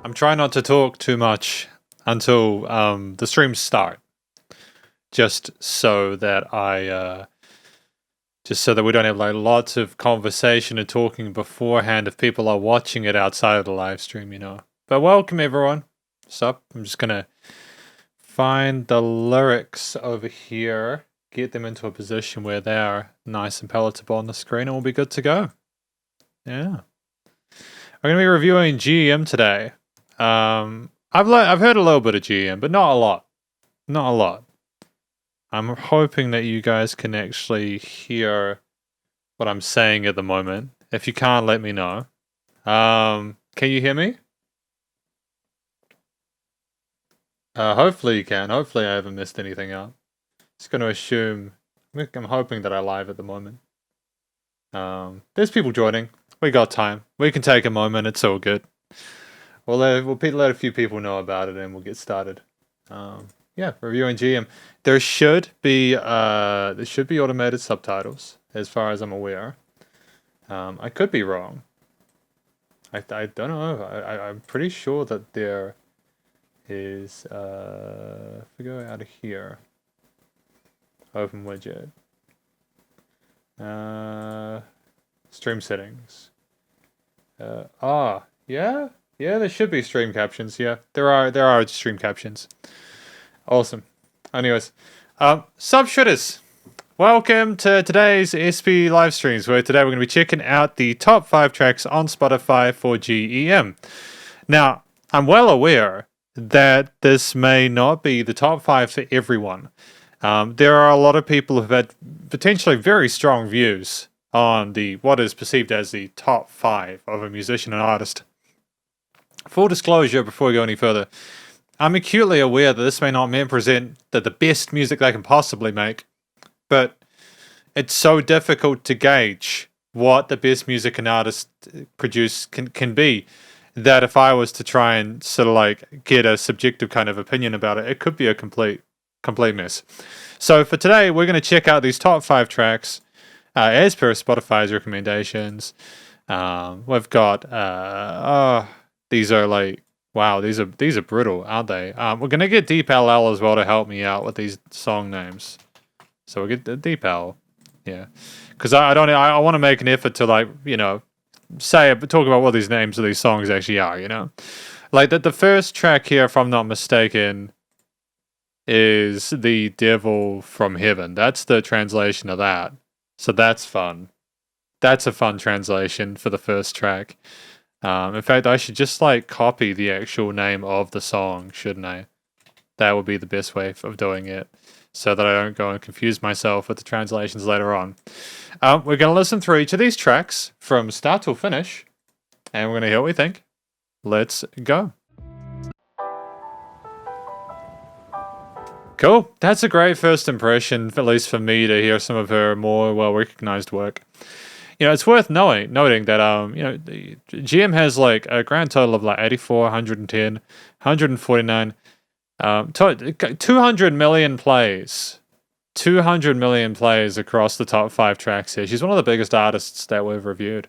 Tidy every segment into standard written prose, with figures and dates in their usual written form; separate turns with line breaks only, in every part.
I'm trying not to talk too much until the streams start, just so that we don't have like lots of conversation and talking beforehand if people are watching it outside of the live stream, you know. But welcome everyone. What's up? I'm just gonna find the lyrics over here, get them into a position where they are nice and palatable on the screen, and we'll be good to go. Yeah. I'm gonna be reviewing G.E.M today. I've heard a little bit of G.E.M, but not a lot. Not a lot. I'm hoping that you guys can actually hear what I'm saying at the moment. If you can't, let me know. Can you hear me? Hopefully you can. Hopefully I haven't missed anything out. Just going to assume. I'm hoping that I live at the moment. There's people joining. We got time. We can take a moment. It's all good. We'll let a few people know about it and we'll get started. Yeah, reviewing G.E.M. There should be automated subtitles, as far as I'm aware. I could be wrong. I don't know. I'm pretty sure that there is. If we go out of here, open widget, stream settings. Yeah. Yeah, there should be stream captions. Yeah, there are stream captions. Awesome. Anyways, sub shitters, welcome to today's SP live streams, where today we're going to be checking out the top 5 tracks on Spotify for G.E.M. Now, I'm well aware that this may not be the top 5 for everyone. There are a lot of people who've had potentially very strong views on what is perceived as the top 5 of a musician and artist. Full disclosure, before we go any further, I'm acutely aware that this may not represent the best music they can possibly make, but it's so difficult to gauge what the best music an artist produce can be, that if I was to try and sort of like get a subjective kind of opinion about it, it could be a complete mess. So for today, we're going to check out these top 5 tracks as per Spotify's recommendations. We've got these are like, wow, these are brutal, aren't they? We're gonna get Deep LL as well to help me out with these song names. So we'll get the Deep L, yeah, because I want to make an effort to, like, you know, talk about what these names of these songs actually are. You know, like the first track here, if I'm not mistaken, is The Devil from Heaven. That's the translation of that. So that's fun. That's a fun translation for the first track. In fact, I should just like copy the actual name of the song, shouldn't I? That would be the best way of doing it, so that I don't go and confuse myself with the translations later on. We're going to listen through each of these tracks from start till finish, and we're going to hear what we think. Let's go. Cool. That's a great first impression, at least for me, to hear some of her more well-recognized work. You know, it's worth noting that, you know, G.E.M has like a grand total of like 84, 110, 149, 200 million plays. 200 million plays across the top 5 tracks here. She's one of the biggest artists that we've reviewed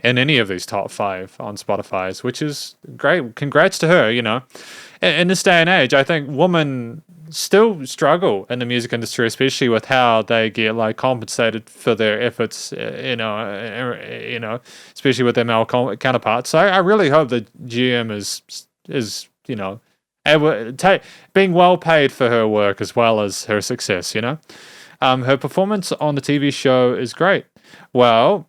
in any of these top 5 on Spotify's, which is great. Congrats to her, you know. In this day and age, I think women still struggle in the music industry, especially with how they get like compensated for their efforts, you know, especially with their male counterparts. So I really hope that G.E.M is you know, being well paid for her work as well as her success, you know. Her performance on the TV show is great. Well,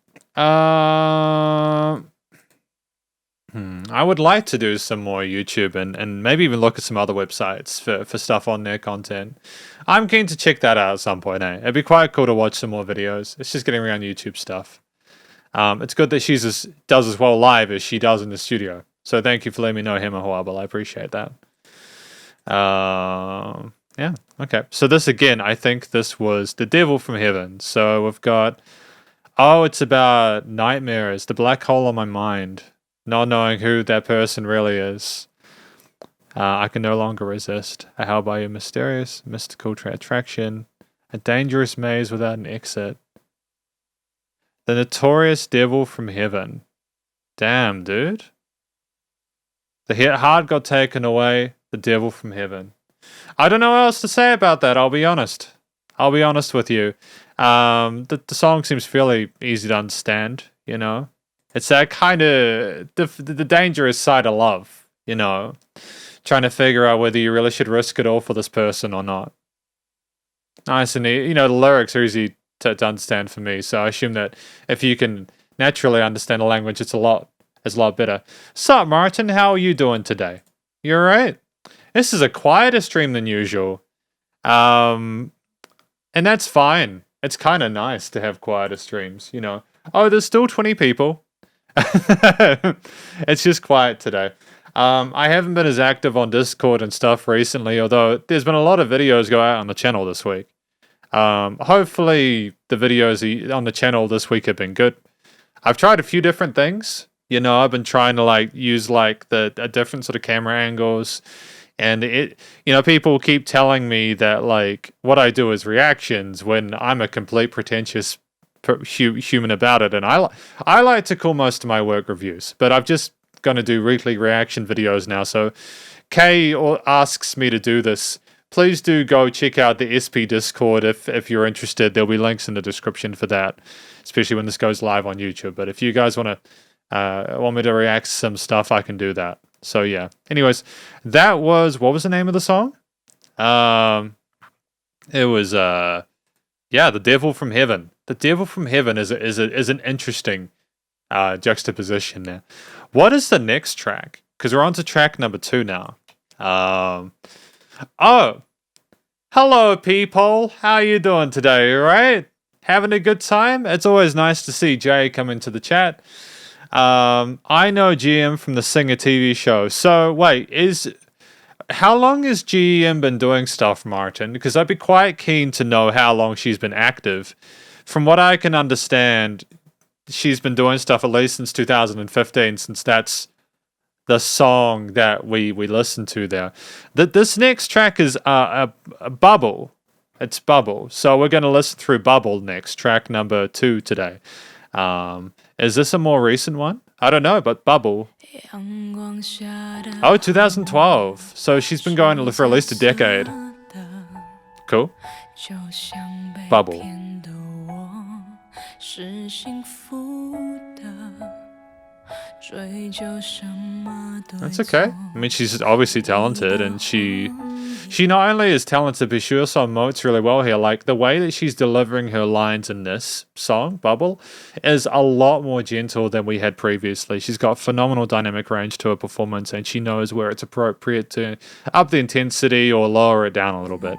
I would like to do some more YouTube and maybe even look at some other websites for stuff on their content. I'm keen to check that out at some point, eh? It'd be quite cool to watch some more videos. It's just getting around YouTube stuff. It's good that she does as well live as she does in the studio. So thank you for letting me know, Hema Hawabel. I appreciate that. Yeah, okay. So this, again, I think this was The Devil from Heaven. So we've got, it's about nightmares, the black hole on my mind. Not knowing who that person really is. I can no longer resist. A hell by your mysterious, mystical attraction. A dangerous maze without an exit. The notorious devil from heaven. Damn, dude. The heart got taken away, the devil from heaven. I don't know what else to say about that, I'll be honest. I'll be honest with you. The song seems fairly easy to understand, you know? It's that kind of the dangerous side of love, you know? Trying to figure out whether you really should risk it all for this person or not. Nice and you know, the lyrics are easy to understand for me, so I assume that if you can naturally understand the language, it's a lot better. Sup, Martin? How are you doing today? You alright? This is a quieter stream than usual. And that's fine. It's kind of nice to have quieter streams, you know. Oh, there's still 20 people. It's just quiet today. I haven't been as active on Discord and stuff recently, although there's been a lot of videos go out on the channel this week. Hopefully the videos on the channel this week have been good. I've tried a few different things. You know, I've been trying to use a different sort of camera angles, and you know, people keep telling me that what I do is reactions when I'm a complete pretentious human about it, and I like to call most of my work reviews, but I've just going to do weekly reaction videos now. So Kay asks me to do this. Please do go check out the SP Discord if you're interested. There'll be links in the description for that, especially when this goes live on YouTube. But if you guys want me to react to some stuff, I can do that. So yeah. Anyways, that was, what was the name of the song? It was The Devil from Heaven. The Devil from Heaven is an interesting juxtaposition there. What is the next track? Because we're on to track number 2 now. Oh, hello people. How you doing today? All right? Having a good time? It's always nice to see Jay come into the chat. I know G.E.M from the Singer TV show. So wait, how long has G.E.M been doing stuff, Martin? Because I'd be quite keen to know how long she's been active. From what I can understand, she's been doing stuff at least since 2015, since that's the song that we listened to there. This next track is a Bubble. It's Bubble. So we're going to listen through Bubble next, track number 2 today. Is this a more recent one? I don't know, but Bubble. Oh, 2012. So she's been going for at least a decade. Cool. Bubble. That's okay. I mean, she's obviously talented, and she not only is talented, but she also emotes really well here. Like, the way that she's delivering her lines in this song, Bubble, is a lot more gentle than we had previously. She's got phenomenal dynamic range to her performance, and she knows where it's appropriate to up the intensity or lower it down a little bit.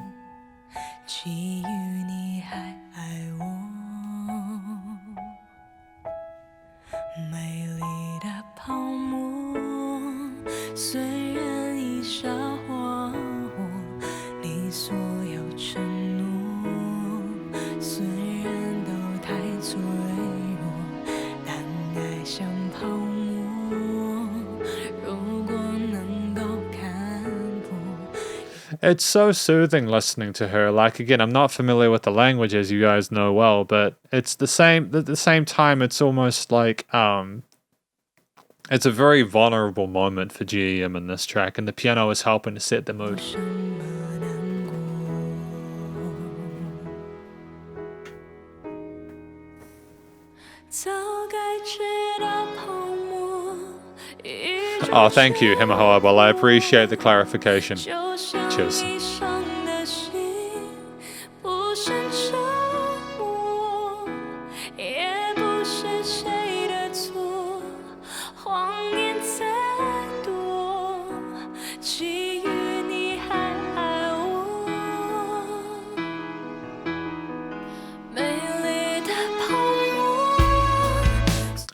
It's so soothing listening to her. Like, again, I'm not familiar with the language, as you guys know well, but it's the same. At the same time, it's almost like it's a very vulnerable moment for G.E.M in this track, and the piano is helping to set the mood. Oh, thank you, Himahoabal. I appreciate the clarification. Cheers.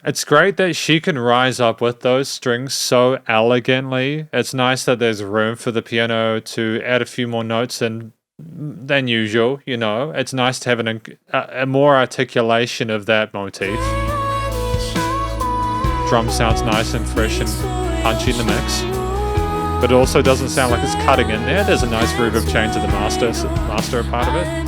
It's great that she can rise up with those strings so elegantly. It's nice that there's room for the piano to add a few more notes than usual, you know. It's nice to have a more articulation of that motif. Drum sounds nice and fresh and punchy in the mix. But it also doesn't sound like it's cutting in there. There's a nice reverb chain to the master part of it.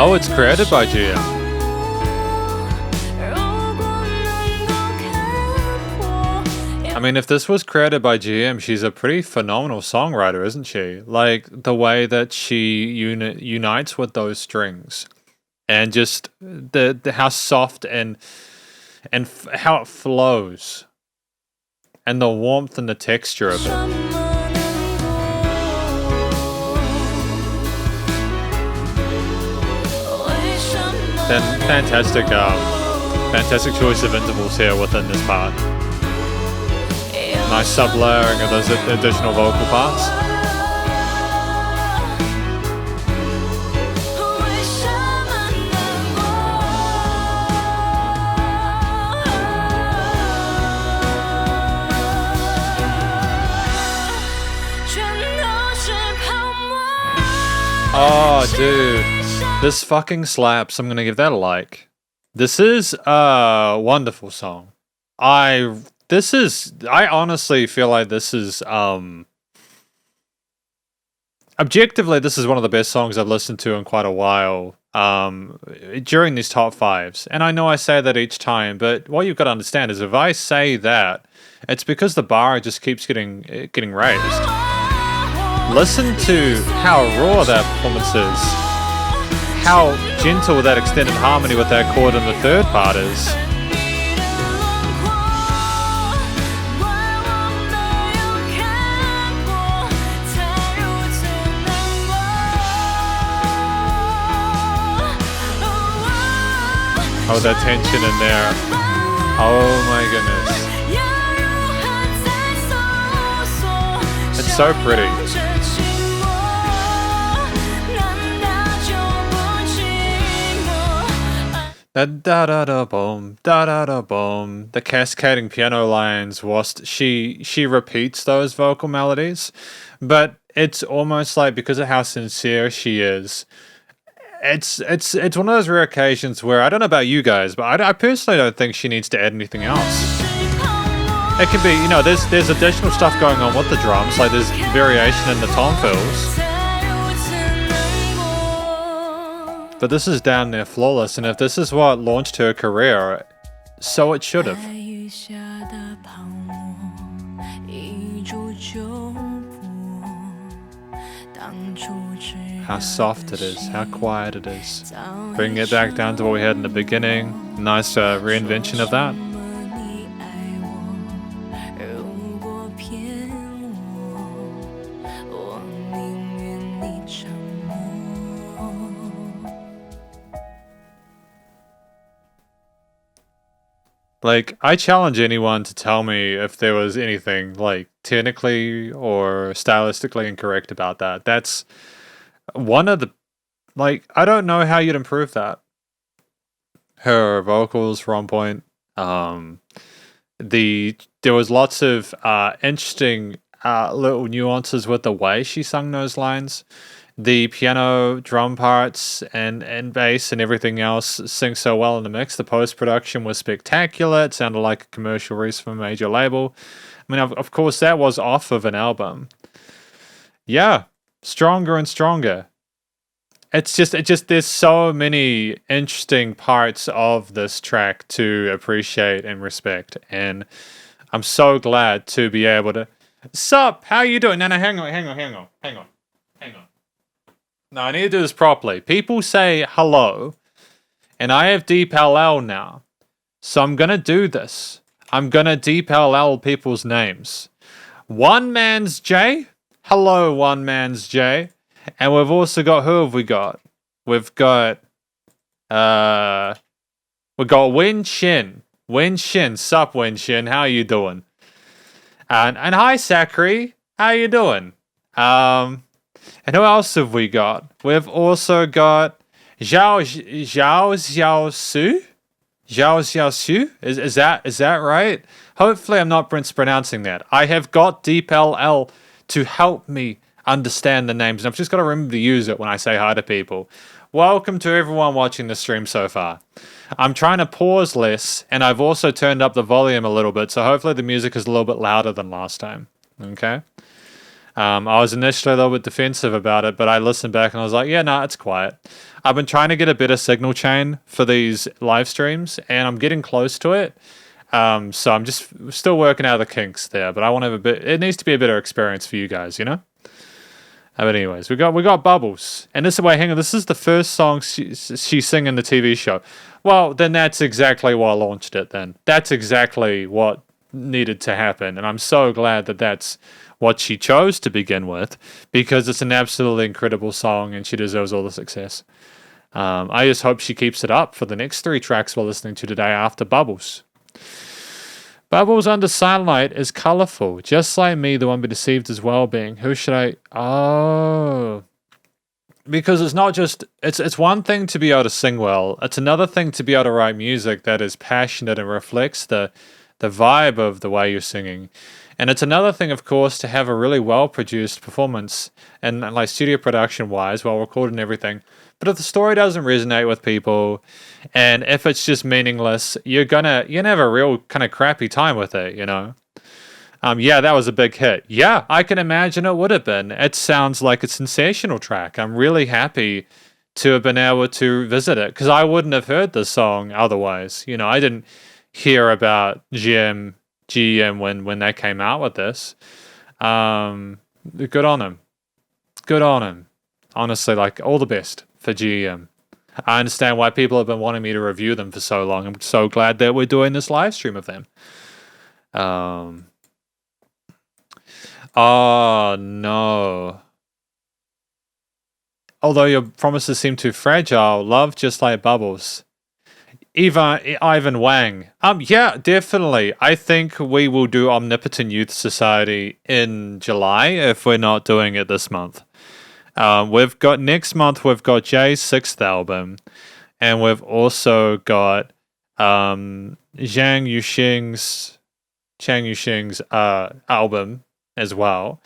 Oh, it's created by G.E.M. I mean, if this was created by G.E.M, she's a pretty phenomenal songwriter, isn't she? Like, the way that she unites with those strings. And just the how soft and how it flows. And the warmth and the texture of it. Then fantastic choice of intervals here within this part. Nice sub-layering of those additional vocal parts. Oh, dude. This fucking slaps. I'm gonna give that a like. This is a wonderful song. I honestly feel like this is objectively, this is one of the best songs I've listened to in quite a while during these top fives. And I know I say that each time, but what you've got to understand is if I say that, it's because the bar just keeps getting raised. Listen to how raw that performance is. How gentle that extended harmony with that chord in the third part is. Oh, that tension in there. Oh my goodness. It's so pretty. Da-da-da-boom, da-da-da-boom. The cascading piano lines whilst she repeats those vocal melodies. But it's almost like, because of how sincere she is, it's one of those rare occasions where, I don't know about you guys, but I personally don't think she needs to add anything else. It can be, there's additional stuff going on with the drums, like there's variation in the tom fills. But this is down there flawless, and if this is what launched her career, so it should have. How soft it is, how quiet it is. Bringing it back down to what we had in the beginning. Nice reinvention of that. Like, I challenge anyone to tell me if there was anything, like, technically or stylistically incorrect about that. That's one of the, like, I don't know how you'd improve that. Her vocals were on point. There was lots of interesting little nuances with the way she sung those lines. The piano, drum parts, and bass and everything else sing so well in the mix. The post-production was spectacular. It sounded like a commercial release from a major label. I mean, of course, that was off of an album. Yeah, stronger and stronger. It's just there's so many interesting parts of this track to appreciate and respect. And I'm so glad to be able to... Sup? How you doing? No, hang on. No, I need to do this properly. People say hello, and I have deep LL now. So I'm going to do this. I'm going to deep LL people's names. One Man's J. Hello, One Man's J. And we've also got, who have we got? We've got Wen Shin. Wen Shin. Sup, Wen Shin. How you doing? And hi, Sakri. How you doing? And who else have we got? We've also got Zhao Xiaosu. Is that right? Hopefully I'm not mispronouncing that. I have got Deep LL to help me understand the names, and I've just got to remember to use it when I say hi to people. Welcome to everyone watching the stream so far. I'm trying to pause less, and I've also turned up the volume a little bit, so hopefully the music is a little bit louder than last time. Okay? I was initially a little bit defensive about it, but I listened back and I was like, yeah, no, it's quiet. I've been trying to get a better signal chain for these live streams, and I'm getting close to it. So I'm just still working out the kinks there, but I want to have a bit. It needs to be a better experience for you guys, you know. But anyways, we got Bubbles, and this way, hang on, this is the first song she sang in the TV show. Well, then that's exactly what launched it. Then that's exactly what needed to happen, and I'm so glad that that's what she chose to begin with, because it's an absolutely incredible song, and she deserves all the success. I just hope she keeps it up for the next 3 tracks we're listening to today after Bubbles. Bubbles under sunlight is colourful, just like me, the one be deceived as well-being. Who should I... Oh... Because it's not just... It's one thing to be able to sing well. It's another thing to be able to write music that is passionate and reflects the vibe of the way you're singing. And it's another thing, of course, to have a really well-produced performance and like studio production-wise, well recorded and everything. But if the story doesn't resonate with people, and if it's just meaningless, you're gonna have a real kind of crappy time with it, you know. Yeah, that was a big hit. Yeah, I can imagine it would have been. It sounds like a sensational track. I'm really happy to have been able to visit it, because I wouldn't have heard the song otherwise. You know, I didn't hear about G.E.M when they came out with this. Good on him. Good on him. Honestly, like, all the best for G.E.M. I understand why people have been wanting me to review them for so long. I'm so glad that we're doing this live stream of them. Oh, no. Although your promises seem too fragile, love just like bubbles. Ivan Wang. Yeah, definitely. I think we will do Omnipotent Youth Society in July if we're not doing it this month. We've got next month. We've got Jay's 6th album, and we've also got Zhang Yuxing's album as well.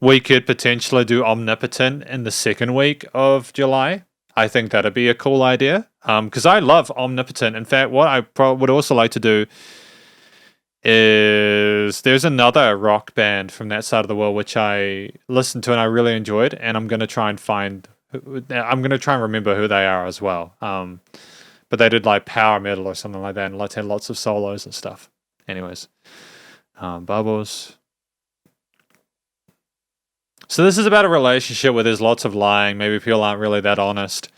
We could potentially do Omnipotent in the 2nd week of July. I think that'd be a cool idea. Because I love Omnipotent. In fact, what I would also like to do is there's another rock band from that side of the world which I listened to and I really enjoyed, and I'm going to try and remember who they are as well. But they did like power metal or something like that, and had lots of solos and stuff. Anyways, Bubbles. So this is about a relationship where there's lots of lying. Maybe people aren't really that honest.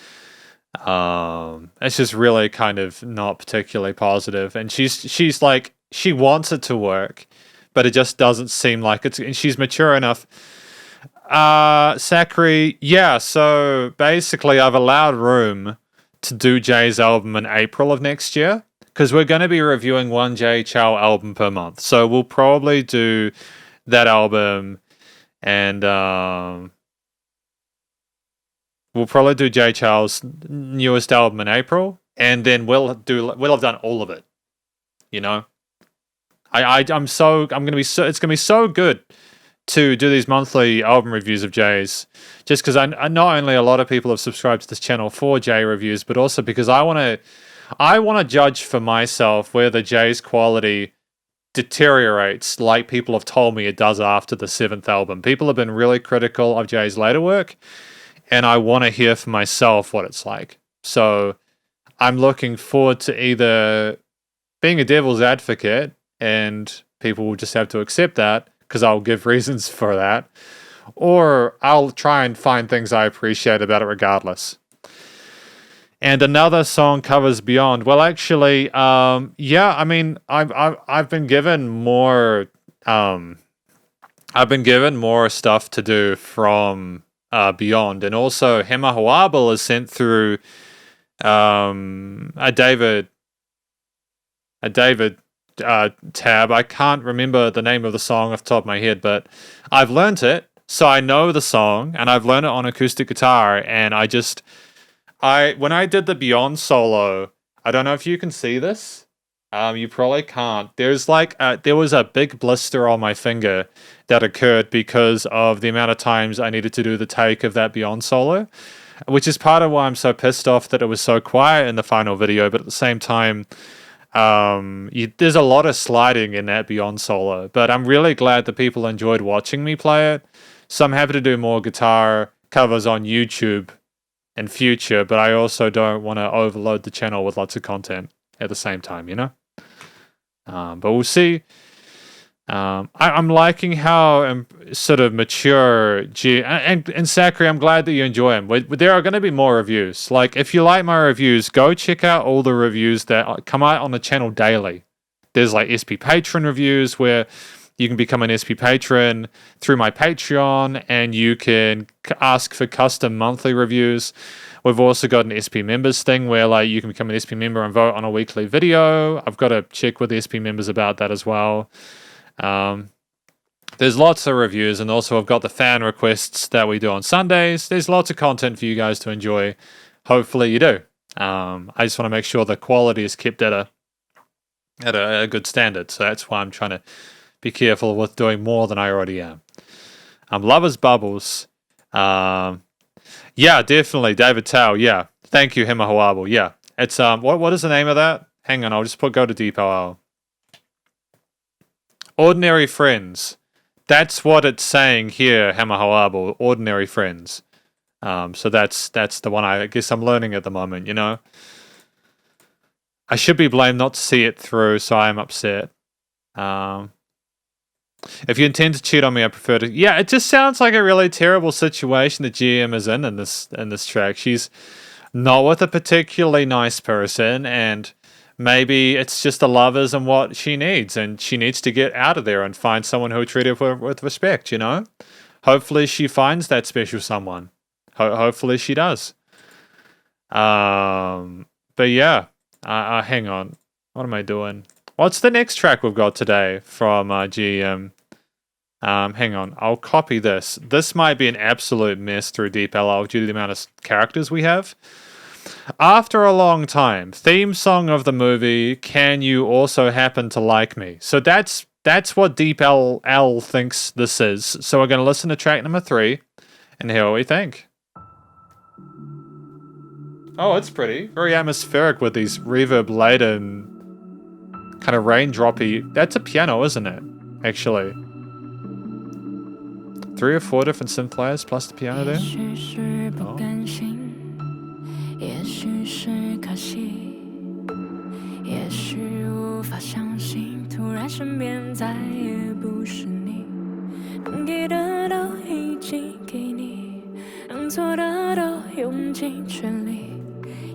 It's just really kind of not particularly positive. And she's like, she wants it to work, but it just doesn't seem like it's, and she's mature enough. Sakri, yeah, so basically I've allowed room to do Jay's album in April of next year, because we're going to be reviewing one Jay Chou album per month. So we'll probably do that album, and we'll probably do Jay Chou's newest album in April, and then we'll have done all of it. You know, it's gonna be so good to do these monthly album reviews of Jay's, just because I not only a lot of people have subscribed to this channel for Jay reviews, but also because I want to judge for myself whether Jay's quality deteriorates like people have told me it does after the 7th album. People have been really critical of Jay's later work, and I want to hear for myself what it's like. So I'm looking forward to either being a devil's advocate, and people will just have to accept that because I'll give reasons for that, or I'll try and find things I appreciate about it regardless. And another song covers Beyond. Well, actually, yeah, I mean, I've been given more. I've been given more stuff to do from Beyond, and also Hema Hawabel is sent through a David tab. I can't remember the name of the song off the top of my head, but I've learnt it, so I know the song, and I've learned it on acoustic guitar, and when I did the Beyond solo, I don't know if you can see this. You probably can't. There was a big blister on my finger that occurred because of the amount of times I needed to do the take of that Beyond solo, which is part of why I'm so pissed off that it was so quiet in the final video. But at the same time, there's a lot of sliding in that Beyond solo. But I'm really glad that people enjoyed watching me play it. So I'm happy to do more guitar covers on YouTube in future, but I also don't want to overload the channel with lots of content at the same time, you know? But we'll see. I'm liking how sort of mature and Zachary, I'm glad that you enjoy them. There are going to be more reviews. Like, if you like my reviews, go check out all the reviews that come out on the channel daily. There's like SP Patron reviews where you can become an SP Patron through my Patreon, and you can ask for custom monthly reviews. We've also got an SP members thing where like you can become an SP member and vote on a weekly video. I've got to check with the SP members about that as well. There's lots of reviews, and also I've got the fan requests that we do on Sundays. There's lots of content for you guys to enjoy. Hopefully you do. I just want to make sure the quality is kept at a good standard. So that's why I'm trying to be careful with doing more than I already am. Lovers Bubbles. Yeah, definitely. David Tao. Yeah. Thank you, Hema Hawabo. Yeah. It's what is the name of that? Hang on, I'll just go to Deepo. Ordinary Friends. That's what it's saying here, Hema Hawabo. Ordinary Friends. So that's the one I guess I'm learning at the moment, you know? I should be blamed not to see it through, so I am upset. If you intend to cheat on me, I prefer to... Yeah, it just sounds like a really terrible situation that G.E.M is in this track. She's not with a particularly nice person, and maybe it's just the lovers and what she needs, and she needs to get out of there and find someone who will treat her with respect, you know? Hopefully she finds that special someone. Hopefully she does. But yeah, hang on. What am I doing? What's the next track we've got today from G.E.M? Hang on, I'll copy this. This might be an absolute mess through DeepLL due to the amount of characters we have. After a long time, theme song of the movie, Can You Also Happen to Like Me? So that's what DeepLL thinks this is. So we're going to listen to track number 3 and hear what we think. Oh, it's pretty. Very atmospheric with these reverb-laden kind of raindroppy. That's a piano, isn't it? Actually. 3 or 4 different synth layers plus the piano there. Oh.
也许是可惜，也许无法相信，突然身边再也不是你，能给的都已经给你，能做的都用尽全力。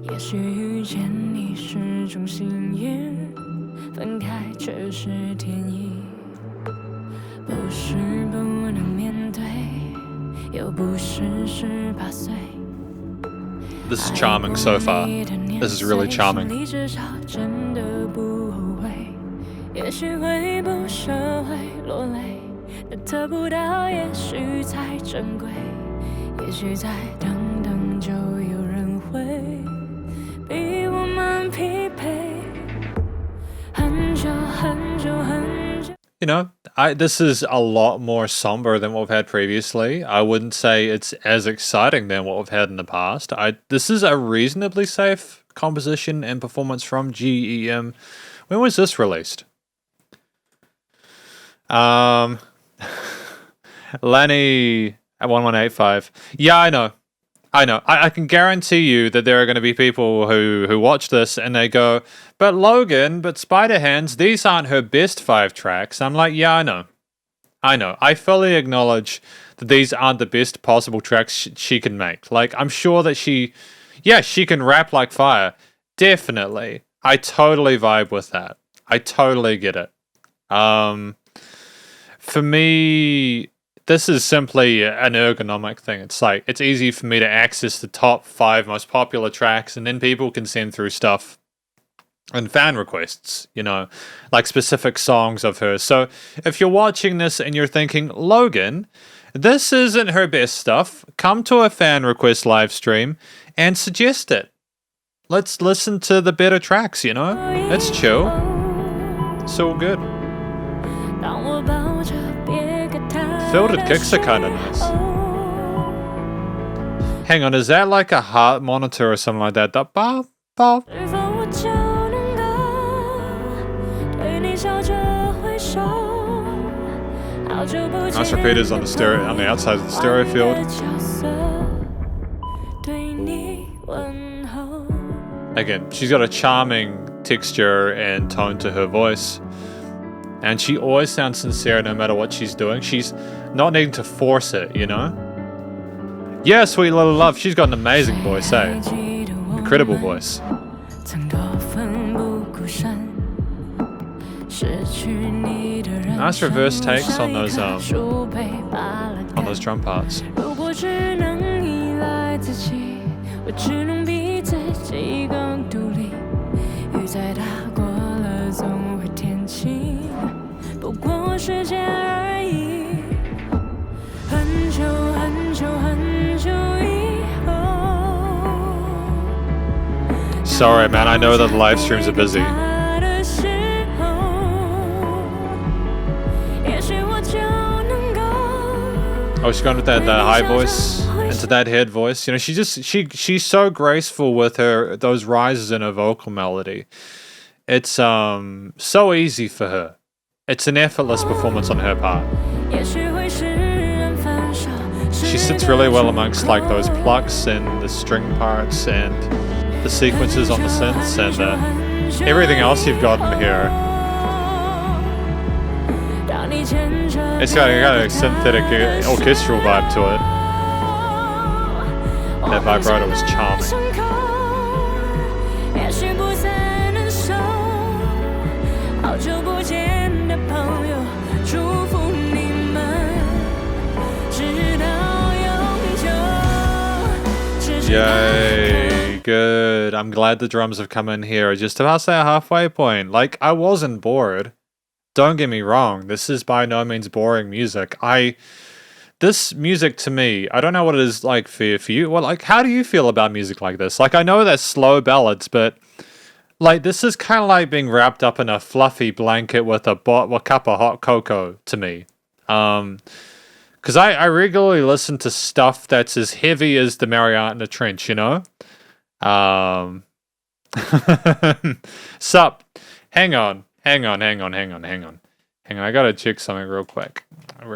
也许遇见你是种幸运，分开却是天意。不是不能面对，又不是18岁。
This is charming so far. This is really charming. You know, this is a lot more somber than what we've had previously. I wouldn't say it's as exciting than what we've had in the past. This is a reasonably safe composition and performance from G.E.M. When was this released? Lenny at 1185. Yeah, I know. I can guarantee you that there are going to be people who watch this and they go, but Logan, but Spiderhands, these aren't her best 5 tracks. I'm like, yeah, I know. I fully acknowledge that these aren't the best possible tracks she can make. Like, I'm sure that she can rap like fire. Definitely. I totally vibe with that. I totally get it. For me, this is simply an ergonomic thing. It's like, it's easy for me to access the top 5 most popular tracks, and then people can send through stuff and fan requests, you know, like specific songs of hers. So if you're watching this and you're thinking, Logan, this isn't her best stuff, come to a fan request live stream and suggest it. Let's listen to the better tracks, you know? It's chill. It's all good. Filtered kicks are kind of nice. Hang on, is that like a heart monitor or something like that? That bow, bow. Nice repeaters on the stereo, on the outside of the stereo field. Again, she's got a charming texture and tone to her voice. And she always sounds sincere no matter what she's doing. She's not needing to force it, you know? Yeah, Sweet Little Love, she's got an amazing voice, eh? Incredible voice. Nice reverse takes on those drum parts. Sorry, man, I know that the live streams are busy. Oh, she's gone with that high voice into that head voice. You know, she's so graceful with those rises in her vocal melody. It's so easy for her. It's an effortless performance on her part. She sits really well amongst like those plucks and the string parts and the sequences on the synths and everything else you've got in here. It's got a synthetic orchestral vibe to it. That vibrato was charming. Yay, good. I'm glad the drums have come in here just about that halfway point. Like, I wasn't bored. Don't get me wrong, this is by no means boring music. This music to me, I don't know what it is like for you. Well, like, how do you feel about music like this? Like, I know they're slow ballads, but like, this is kind of like being wrapped up in a fluffy blanket with a cup of hot cocoa to me. Because I regularly listen to stuff that's as heavy as the Mariana Trench, you know? Sup? Hang on. I gotta check something real quick. I'm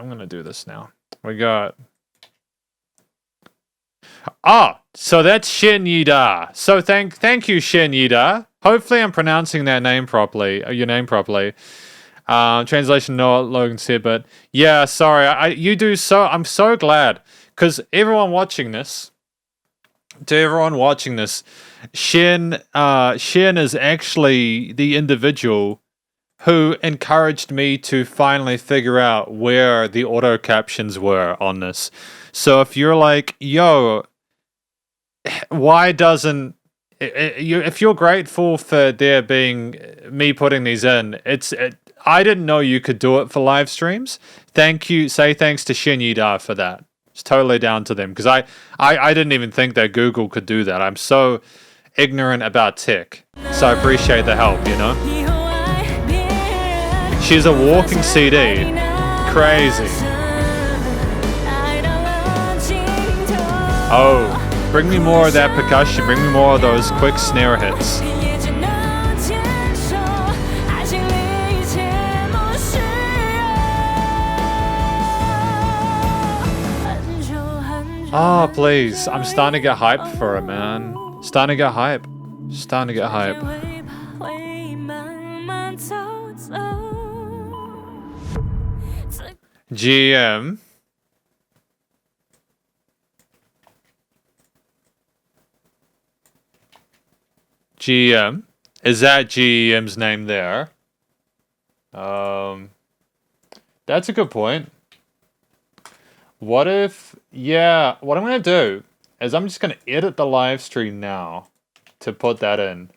gonna do this now. We got... so that's Shen Yida. So thank you, Shen Yida. Hopefully I'm pronouncing that name properly, your name properly. Translation, no, Logan said, but yeah, sorry. I'm so glad, because everyone watching this, Shen is actually the individual who encouraged me to finally figure out where the auto captions were on this. So if you're like, yo, why doesn't... If you're grateful for there being me putting these in, I didn't know you could do it for live streams. Thank you. Say thanks to Shen Yida for that. It's totally down to them, because I didn't even think that Google could do that. I'm so ignorant about tech. So I appreciate the help, you know? She's a walking CD. Crazy. Oh, bring me more of that percussion. Bring me more of those quick snare hits. Oh, please. I'm starting to get hyped for it, man. Starting to get hype. G.E.M. G.E.M. Is that G.E.M's name there? That's a good point. What if... Yeah, what I'm going to do is I'm just going to edit the live stream now to put that in.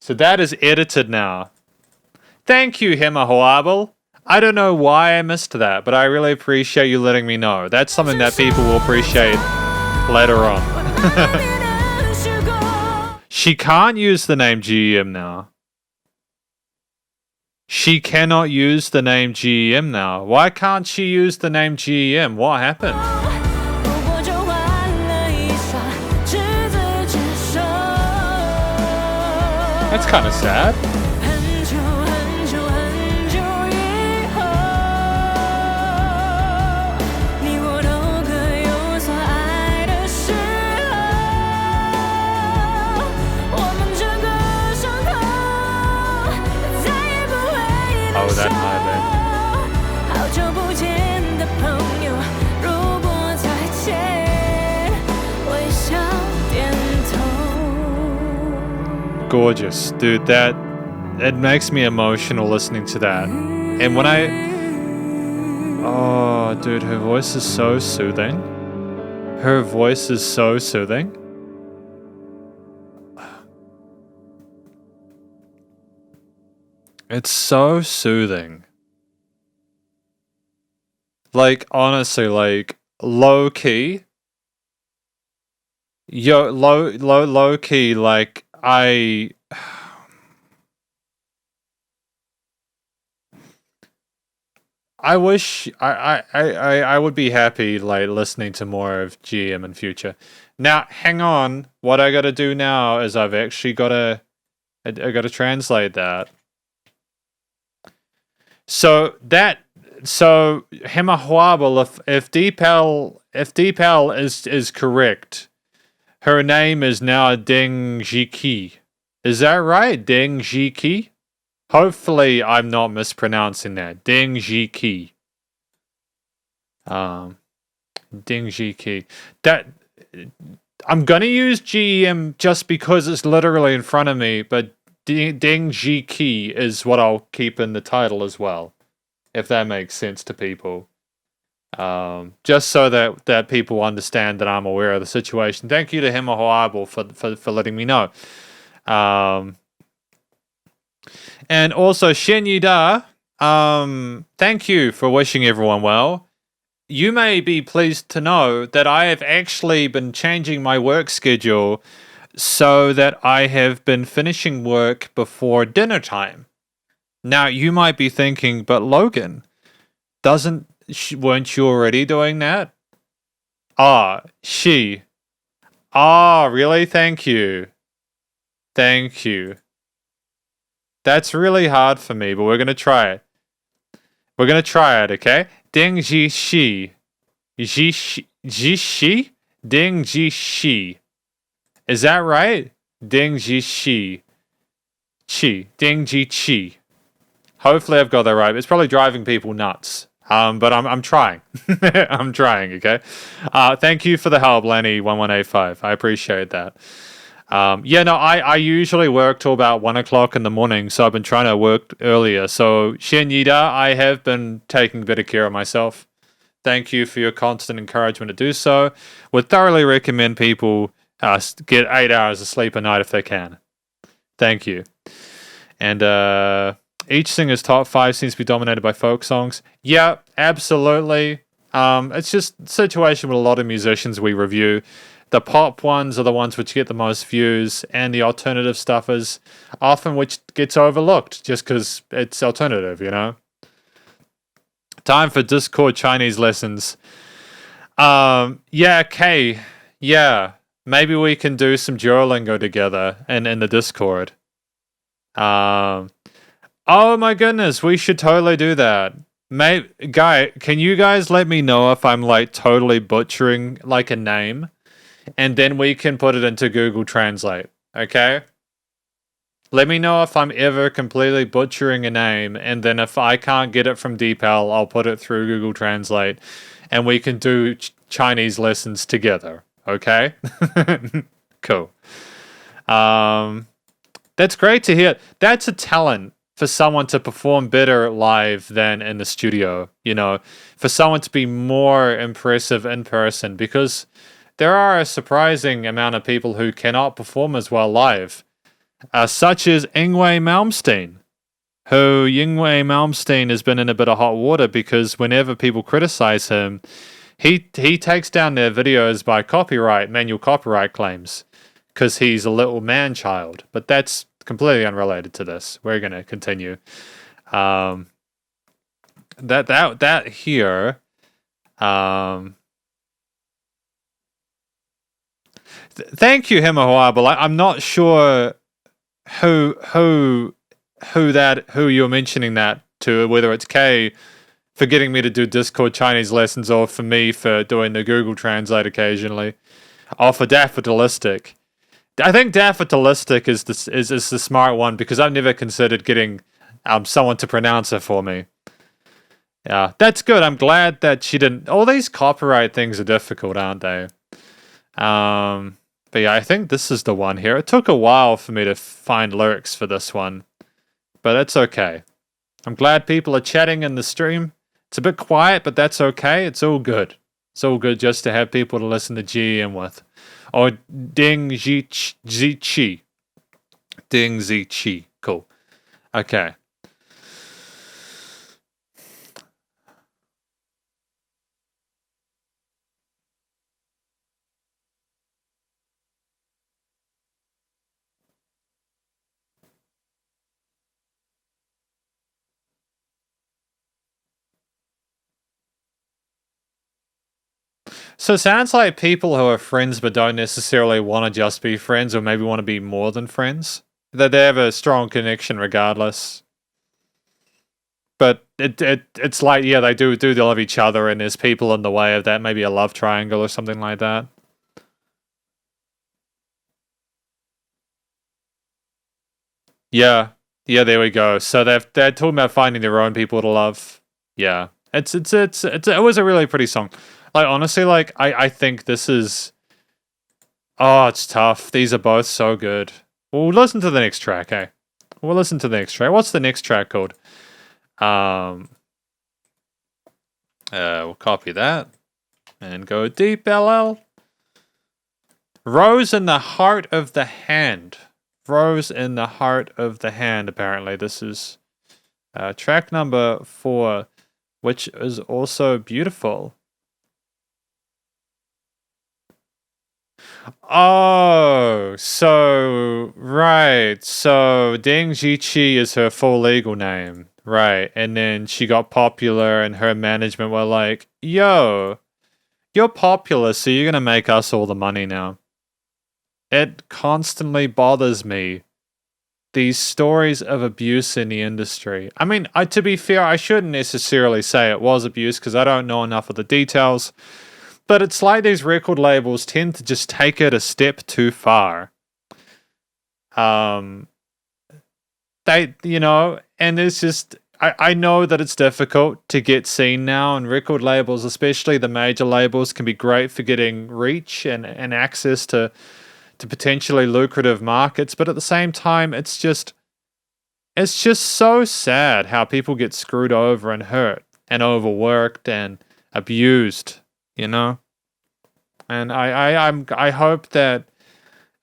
So that is edited now. Thank you, Hema Hoabel. I don't know why I missed that, but I really appreciate you letting me know. That's something that people will appreciate later on. She can't use the name G.E.M. now. She cannot use the name G.E.M. now. Why can't she use the name G.E.M.? What happened? That's kind of sad. gorgeous, dude. That it makes me emotional listening to that. And when oh, dude, her voice is so soothing. Her voice is so soothing. It's so soothing. Like, honestly, like, low key. Low key, like, I wish I would be happy like listening to more of G.E.M in future. Now, hang on. What I gotta do now is I've actually gotta I gotta translate that. So Hemahuabal, if Deepal is correct, her name is now Deng Jiki. Is that right? Deng Jiki? Hopefully I'm not mispronouncing that. Deng Jiki. Deng Jiki. That I'm gonna use G.E.M just because it's literally in front of me, but Deng Jiki is what I'll keep in the title as well, if that makes sense to people. Just so that people understand that I'm aware of the situation. Thank you to Hemahoabo for letting me know. And also Shen Yida, thank you for wishing everyone well. You may be pleased to know that I have actually been changing my work schedule so that I have been finishing work before dinner time. Now, you might be thinking, but Logan, weren't you already doing that? Really? Thank you. Thank you. That's really hard for me, but we're going to try it. We're going to try it, okay? Ding ji shi. Ji shi? Ding ji shi. Is that right? Ding ji shi. Chi. Ding ji chi. Hopefully I've got that right. It's probably driving people nuts. But I'm trying. I'm trying, okay? Thank you for the help, Lenny1185. I appreciate that. I usually work till about 1 o'clock in the morning, so I've been trying to work earlier. So, Shen Yida, I have been taking better care of myself. Thank you for your constant encouragement to do so. Would thoroughly recommend people get 8 hours of sleep a night if they can. Thank you. And each singer's top 5 seems to be dominated by folk songs. Yeah, absolutely. It's just a situation with a lot of musicians we review. The pop ones are the ones which get the most views, and the alternative stuff is often which gets overlooked just because it's alternative, you know? Time for Discord Chinese lessons. Kay. Yeah, maybe we can do some Duolingo together in the Discord. Oh my goodness, we should totally do that. Guy, can you guys let me know if I'm like totally butchering like a name? And then we can put it into Google Translate, okay? Let me know if I'm ever completely butchering a name, and then if I can't get it from DeepL, I'll put it through Google Translate, and we can do Chinese lessons together, okay? Cool. That's great to hear. That's a talent for someone to perform better live than in the studio, you know, for someone to be more impressive in person, because there are a surprising amount of people who cannot perform as well live, such as Yngwie Malmsteen, who Yngwie Malmsteen has been in a bit of hot water because whenever people criticize him, he takes down their videos by manual copyright claims, because he's a little man-child. But that's completely unrelated to this. We're going to continue. That here... Thank you, Hemahoa, but I'm not sure who you're mentioning that to, whether it's Kay for getting me to do Discord Chinese lessons, or for me for doing the Google Translate occasionally, or for Daffodilistic. I think Daffodilistic is the smart one, because I've never considered getting someone to pronounce it for me. Yeah, that's good. I'm glad that she didn't. All these copyright things are difficult, aren't they? But yeah, I think this is the one here. It took a while for me to find lyrics for this one, but it's okay. I'm glad people are chatting in the stream. It's a bit quiet, but that's okay. It's all good. It's all good just to have people to listen to G.E.M with. Or Ding Zichi. Ding Zichi. Cool. Okay. So it sounds like people who are friends but don't necessarily want to just be friends or maybe want to be more than friends. That they have a strong connection regardless. But it's like, yeah, they do love each other and there's people in the way of that, maybe a love triangle or something like that. Yeah. Yeah, there we go. So they're talking about finding their own people to love. Yeah. It was a really pretty song. Like honestly, like I think this is it's tough. These are both so good. We'll listen to the next track, eh? We'll listen to the next track. What's the next track called? We'll copy that and go deep LL. Rose in the Heart of the Hand. Rose in the Heart of the Hand, apparently. This is track number 4, which is also beautiful. Oh, so, right. So, Deng Ziqi is her full legal name. Right. And then she got popular and her management were like, yo, you're popular, so you're going to make us all the money now. It constantly bothers me. These stories of abuse in the industry. I mean, to be fair, I shouldn't necessarily say it was abuse because I don't know enough of the details. But it's like these record labels tend to just take it a step too far. And it's just, I know that it's difficult to get seen now, and record labels, especially the major labels, can be great for getting reach and access to potentially lucrative markets, but at the same time, it's just so sad how people get screwed over and hurt and overworked and abused, And I hope that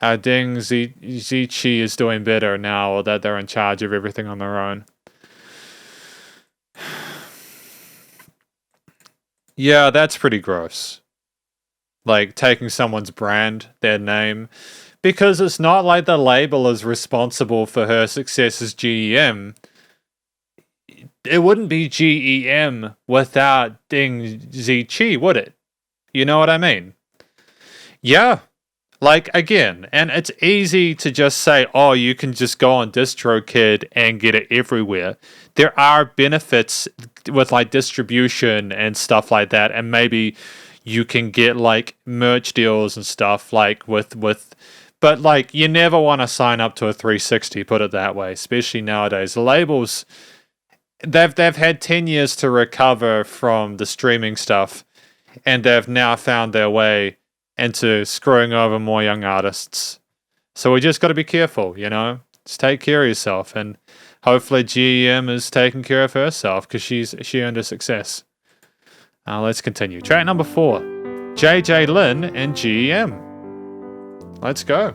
Deng Ziqi is doing better now, or that they're in charge of everything on their own. Yeah, that's pretty gross. Like taking someone's brand, their name, because it's not like the label is responsible for her success as G.E.M. It wouldn't be G.E.M. without Ding Ziqi, would it? You know what I mean? Yeah. Like, again, and it's easy to just say, oh, you can just go on DistroKid and get it everywhere. There are benefits with, like, distribution and stuff like that, and maybe you can get, like, merch deals and stuff, like, but, like, you never want to sign up to a 360, put it that way, especially nowadays. The labels, they've had 10 years to recover from the streaming stuff, and they've now found their way into screwing over more young artists. So we just got to be careful, Just take care of yourself, and hopefully G.E.M. is taking care of herself because she earned a success. Let's continue. Track number 4, JJ Lin and G.E.M. Let's go.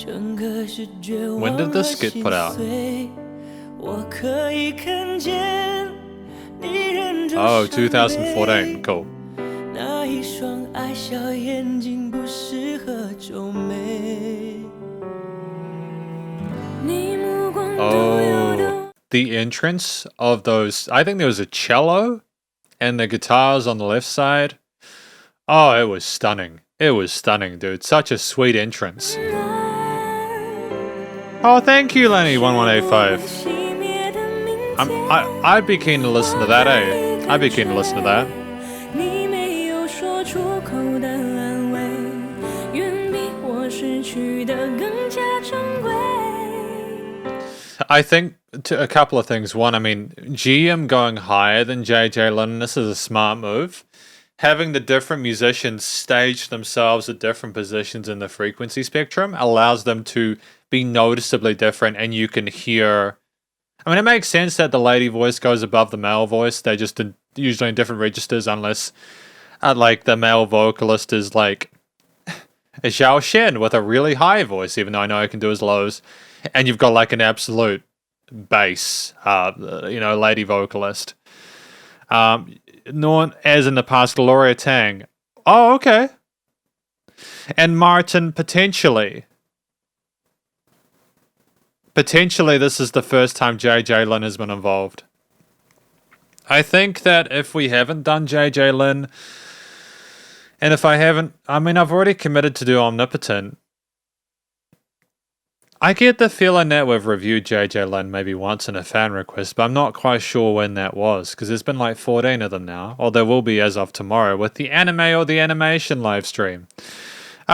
When did this get put out? Oh, 2014. Cool. Oh, the entrance of those. I think there was a cello and the guitars on the left side. Oh, it was stunning. It was stunning, dude. Such a sweet entrance. Oh, thank you, Lenny1185. I'd be keen to listen to that, eh? I'd be keen to listen to that. I think a couple of things. One, I mean, G.E.M going higher than J.J. Lin, this is a smart move. Having the different musicians stage themselves at different positions in the frequency spectrum allows them to be noticeably different, and you can hear. I mean, it makes sense that the lady voice goes above the male voice. They're just usually in different registers, unless, like, the male vocalist is like a Xiao Shen with a really high voice, even though I know I can do as lows, and you've got like an absolute bass, lady vocalist. Known as in the past Gloria Tang. Oh, okay. And Martin, potentially. Potentially, this is the first time J.J. Lin has been involved. I think that if we haven't done J.J. Lin, and if I haven't, I mean, I've already committed to do Omnipotent. I get the feeling that we've reviewed J.J. Lin maybe once in a fan request, but I'm not quite sure when that was, because there's been like 14 of them now, or there will be as of tomorrow, with the anime or the animation live stream.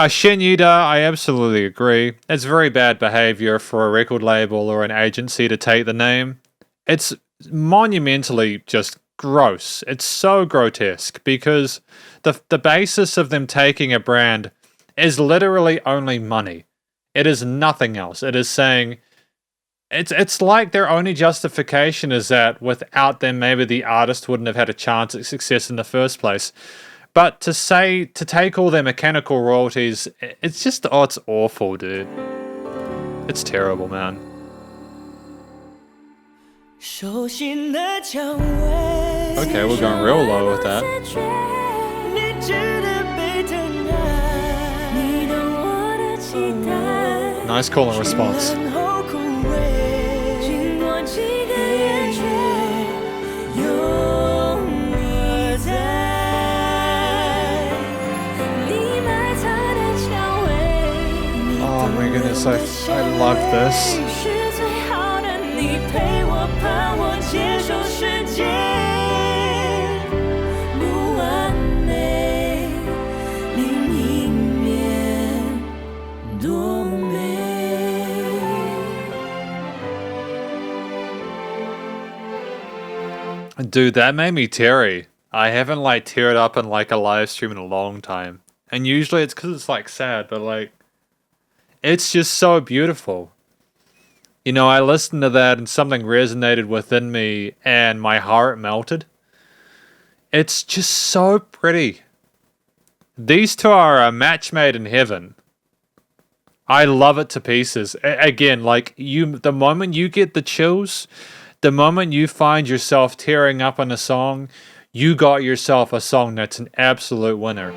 Shin Yuda, I absolutely agree. It's very bad behavior for a record label or an agency to take the name. It's monumentally just gross. It's so grotesque, because the basis of them taking a brand is literally only money. It is nothing else. It is saying, it's like their only justification is that without them, maybe the artist wouldn't have had a chance at success in the first place. But to take all their mechanical royalties, it's just, it's awful, dude. It's terrible, man. Okay, we're going real low with that. Nice call and response. Oh my goodness, I love this. Dude, that made me teary. I haven't like teared up in like a live stream in a long time. And usually it's because it's like sad, but like, it's just so beautiful. You know, I listened to that and something resonated within me and my heart melted. It's just so pretty. These two are a match made in heaven. I love it to pieces. Again, like the moment you get the chills, the moment you find yourself tearing up on a song, you got yourself a song that's an absolute winner.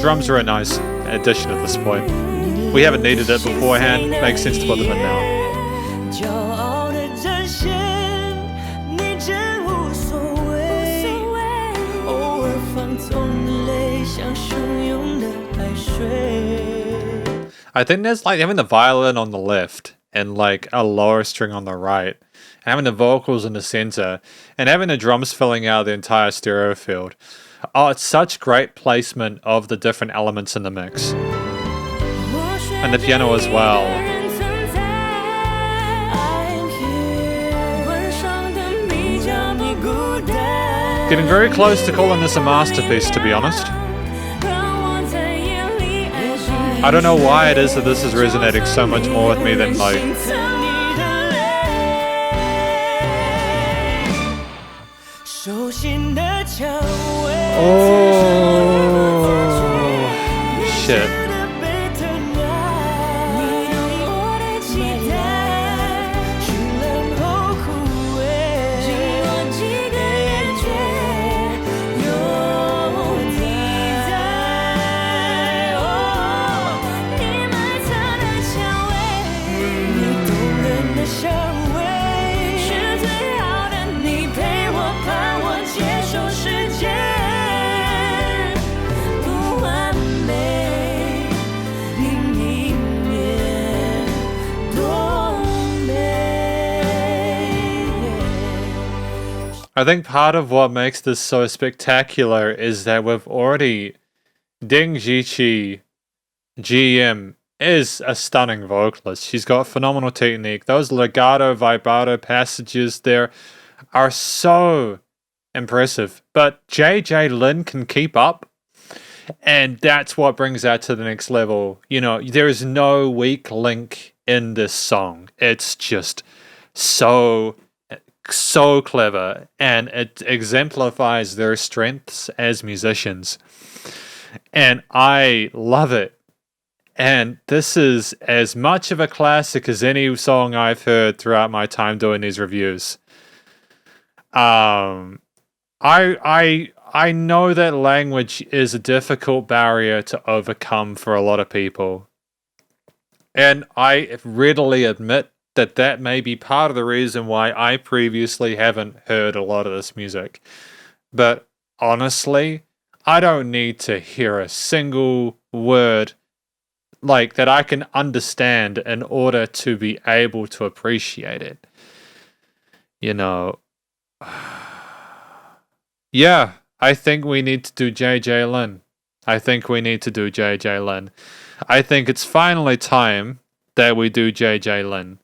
Drums are a nice addition at this point. We haven't needed it beforehand. Makes sense to put them in now. I think there's like having the violin on the left and like a lower string on the right, and having the vocals in the center, and having the drums filling out the entire stereo field. Oh, it's such great placement of the different elements in the mix. And the piano as well. Getting very close to calling this a masterpiece, to be honest. I don't know why it is that this is resonating so much more with me than like... Oh, shit. I think part of what makes this so spectacular is that we've already Deng Ziqi, G.E.M, is a stunning vocalist. She's got phenomenal technique. Those legato, vibrato passages there are so impressive. But JJ Lin can keep up, and that's what brings that to the next level. You know, there is no weak link in this song. It's just so clever, and it exemplifies their strengths as musicians. And I love it. And this is as much of a classic as any song I've heard throughout my time doing these reviews. I know that language is a difficult barrier to overcome for a lot of people. And I readily admit that that may be part of the reason why I previously haven't heard a lot of this music. But honestly, I don't need to hear a single word like that I can understand in order to be able to appreciate it. You know, yeah, I think we need to do JJ Lin. I think we need to do JJ Lin. I think it's finally time that we do JJ Lin.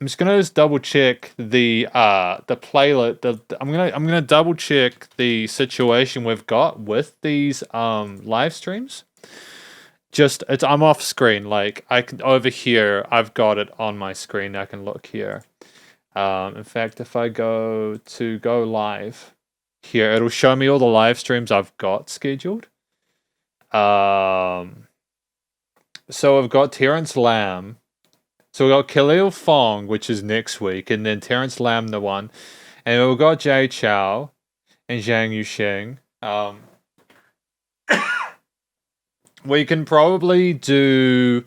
I'm just gonna double check the playlist. I'm gonna double check the situation we've got with these live streams. I'm off screen. Like I can over here, I've got it on my screen. I can look here. In fact, if I go live here, it'll show me all the live streams I've got scheduled. So I've got Terrence Lamb. So we've got Khalil Fong, which is next week, and then Terrence Lamb, the one. And we've got Jay Chow and Zhang Yusheng. We can probably do...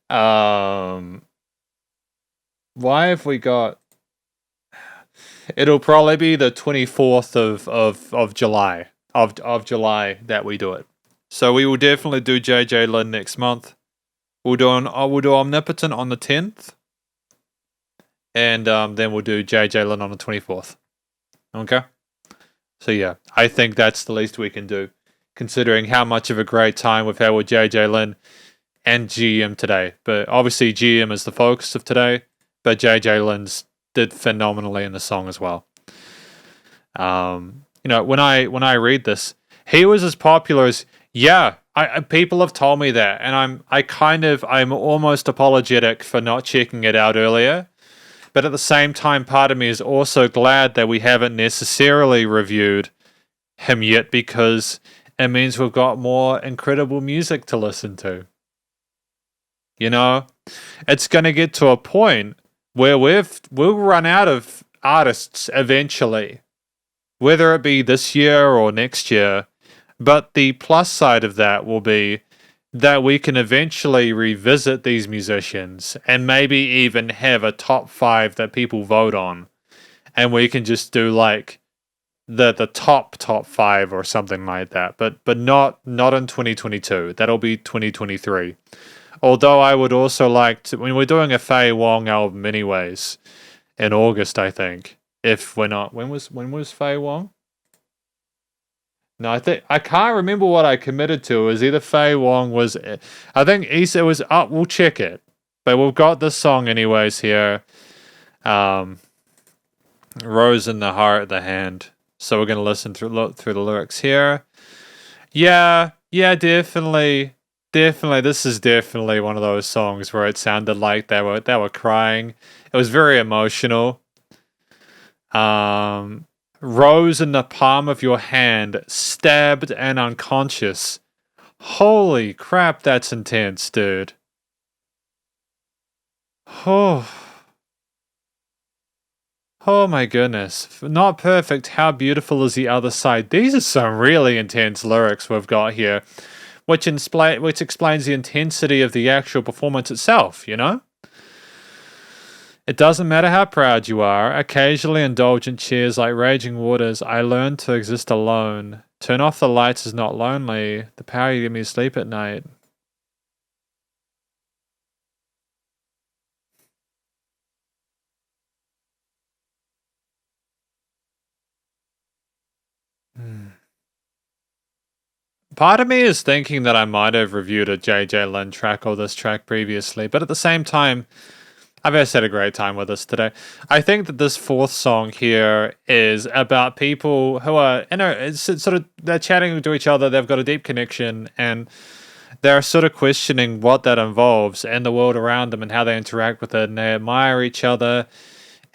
why have we got... It'll probably be the 24th of July. Of July that we do it. So we will definitely do JJ Lin next month. We'll do Omnipotent on the 10th. And then we'll do JJ Lin on the 24th. Okay? So yeah, I think that's the least we can do, considering how much of a great time we've had with JJ Lin and G.E.M today. But obviously G.E.M is the focus of today, but JJ Lin's did phenomenally in the song as well. You know, when I read this, he was as popular as... Yeah, people have told me that, and I'm almost apologetic for not checking it out earlier. But at the same time, part of me is also glad that we haven't necessarily reviewed him yet, because it means we've got more incredible music to listen to. You know, it's going to get to a point where we'll run out of artists eventually, whether it be this year or next year. But the plus side of that will be that we can eventually revisit these musicians and maybe even have a top 5 that people vote on. And we can just do like the top 5 or something like that. But not in 2022. That'll be 2023. Although I would also like to... When we're doing a Faye Wong album anyways, in August, I think. If we're not... When was Faye Wong? No, I can't remember what I committed to. It was either Faye Wong was... I think Issa was up. We'll check it. But we've got this song anyways here. Rose in the Heart, the Hand. So we're going to listen through the lyrics here. Yeah, definitely. Definitely, this is definitely one of those songs where it sounded like they were crying. It was very emotional. Rose in the palm of your hand, stabbed and unconscious. Holy crap, that's intense, dude. Oh my goodness. Not perfect, how beautiful is the other side? These are some really intense lyrics we've got here, which explains the intensity of the actual performance itself, you know? It doesn't matter how proud you are. Occasionally indulgent cheers like raging waters. I learned to exist alone. Turn off the lights is not lonely. The power you give me to sleep at night. Part of me is thinking that I might have reviewed a JJ Lin track or this track previously, but at the same time, I've just had a great time with this today. I think that this fourth song here is about people who are, it's sort of, they're chatting to each other, they've got a deep connection, and they're sort of questioning what that involves and the world around them and how they interact with it, and they admire each other.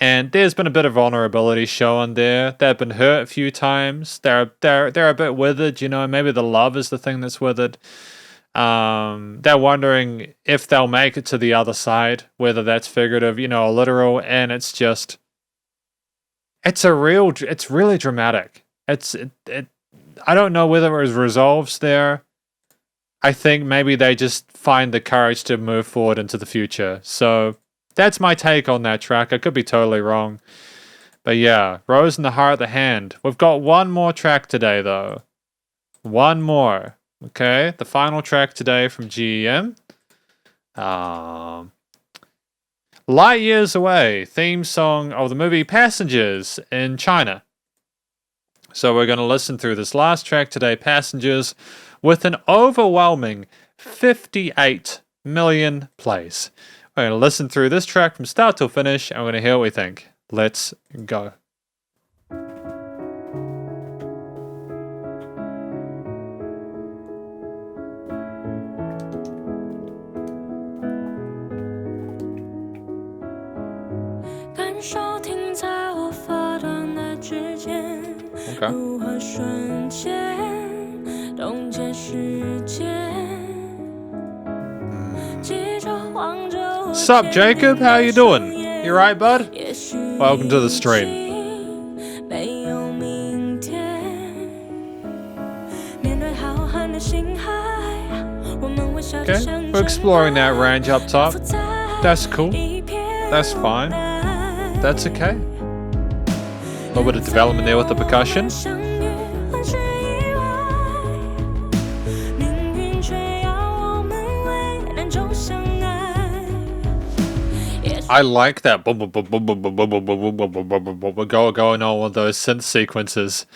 And there's been a bit of vulnerability shown there. They've been hurt a few times. They're a bit withered, maybe the love is the thing that's withered. They're wondering if they'll make it to the other side, whether that's figurative, or literal, and it's really dramatic. I don't know whether it resolves there. I think maybe they just find the courage to move forward into the future. So that's my take on that track. I could be totally wrong. But yeah, Rose in the Heart of the Hand. We've got one more track today, though. One more. Okay, the final track today from G.E.M. Light Years Away, theme song of the movie Passengers in China. So we're going to listen through this last track today, Passengers, with an overwhelming 58 million plays. We're going to listen through this track from start till finish, and we're going to hear what we think. Let's go. Sup, Jacob? How you doing? You right, bud? Welcome to the stream. Okay, we're exploring that range up top. That's cool. That's fine. That's okay. A little bit of development there with the percussion. I like that going on with those synth sequences.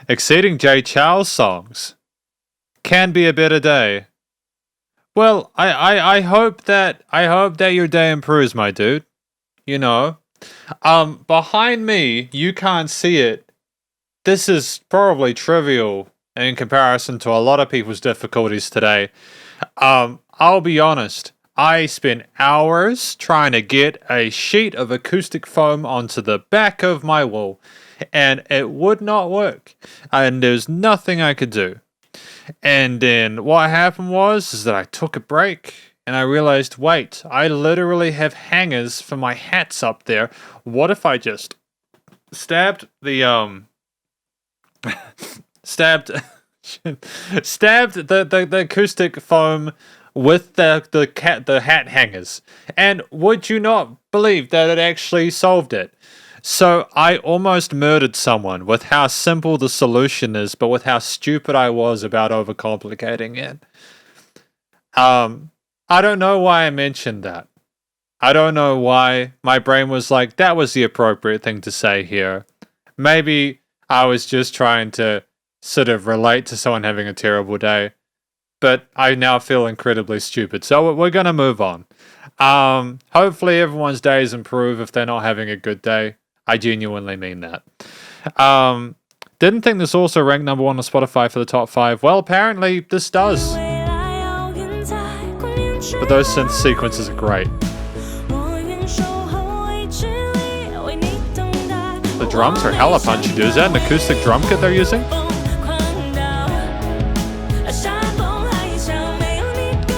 Exceeding Jay Chou's songs. Can be a better day. Well, I hope that your day improves, my dude. Behind me, you can't see it. This is probably trivial in comparison to a lot of people's difficulties today. I'll be honest. I spent hours trying to get a sheet of acoustic foam onto the back of my wall, and it would not work. And there's nothing I could do. And then what happened is that I took a break and I realized, wait, I literally have hangers for my hats up there. What if I just stabbed the acoustic foam with the hat hangers? And would you not believe that it actually solved it? So I almost murdered someone with how simple the solution is, but with how stupid I was about overcomplicating it. I don't know why I mentioned that. I don't know why my brain was like, that was the appropriate thing to say here. Maybe I was just trying to sort of relate to someone having a terrible day. But I now feel incredibly stupid. So we're going to move on. Hopefully everyone's days improve if they're not having a good day. I genuinely mean that. Didn't think this also ranked number 1 on Spotify for the top 5. Well, apparently this does. But those synth sequences are great. The drums are hella punchy, dude. Is that an acoustic drum kit they're using?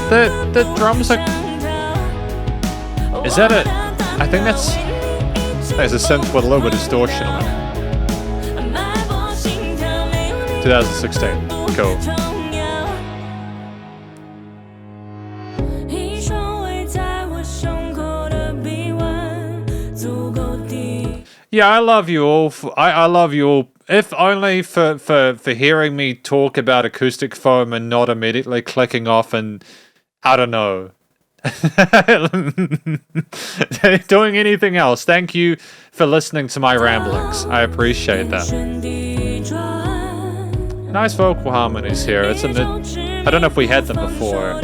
The drums are... Is that a... I think that's... There's a synth with a little bit of distortion on it. 2016. Cool. Yeah, I love you all. I love you all. If only for hearing me talk about acoustic foam and not immediately clicking off and, I don't know, doing anything else. Thank you for listening to my ramblings. I appreciate that. Nice vocal harmonies here. It's a mid. I don't know if we had them before,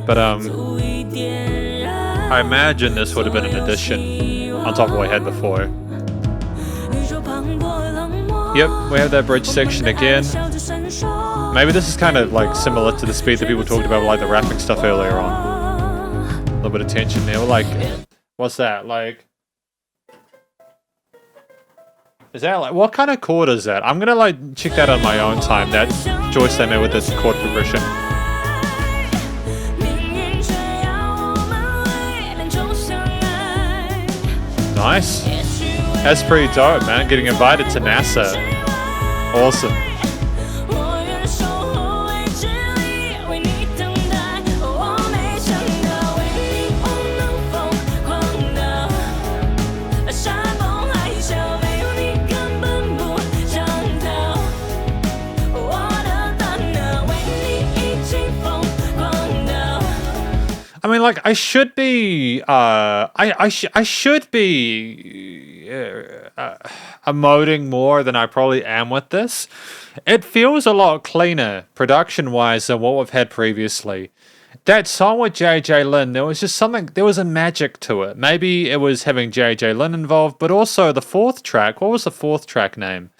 but I imagine this would have been an addition on top of what we had before. Yep, we have that bridge section again. Maybe this is kind of like similar to the speed that people talked about, like the rapping stuff earlier on. A little bit of tension there. Like, what's that? Like, is that like, what kind of chord is that? I'm gonna like check that on my own time. That choice they made with this chord progression. Nice. That's pretty dope, man. Getting invited to NASA. Awesome. I mean, like, I should be, I should be emoting more than I probably am with this. It feels a lot cleaner, production-wise, than what we've had previously. That song with JJ Lin, there was just something, there was a magic to it. Maybe it was having JJ Lin involved, but also the fourth track, what was the fourth track name?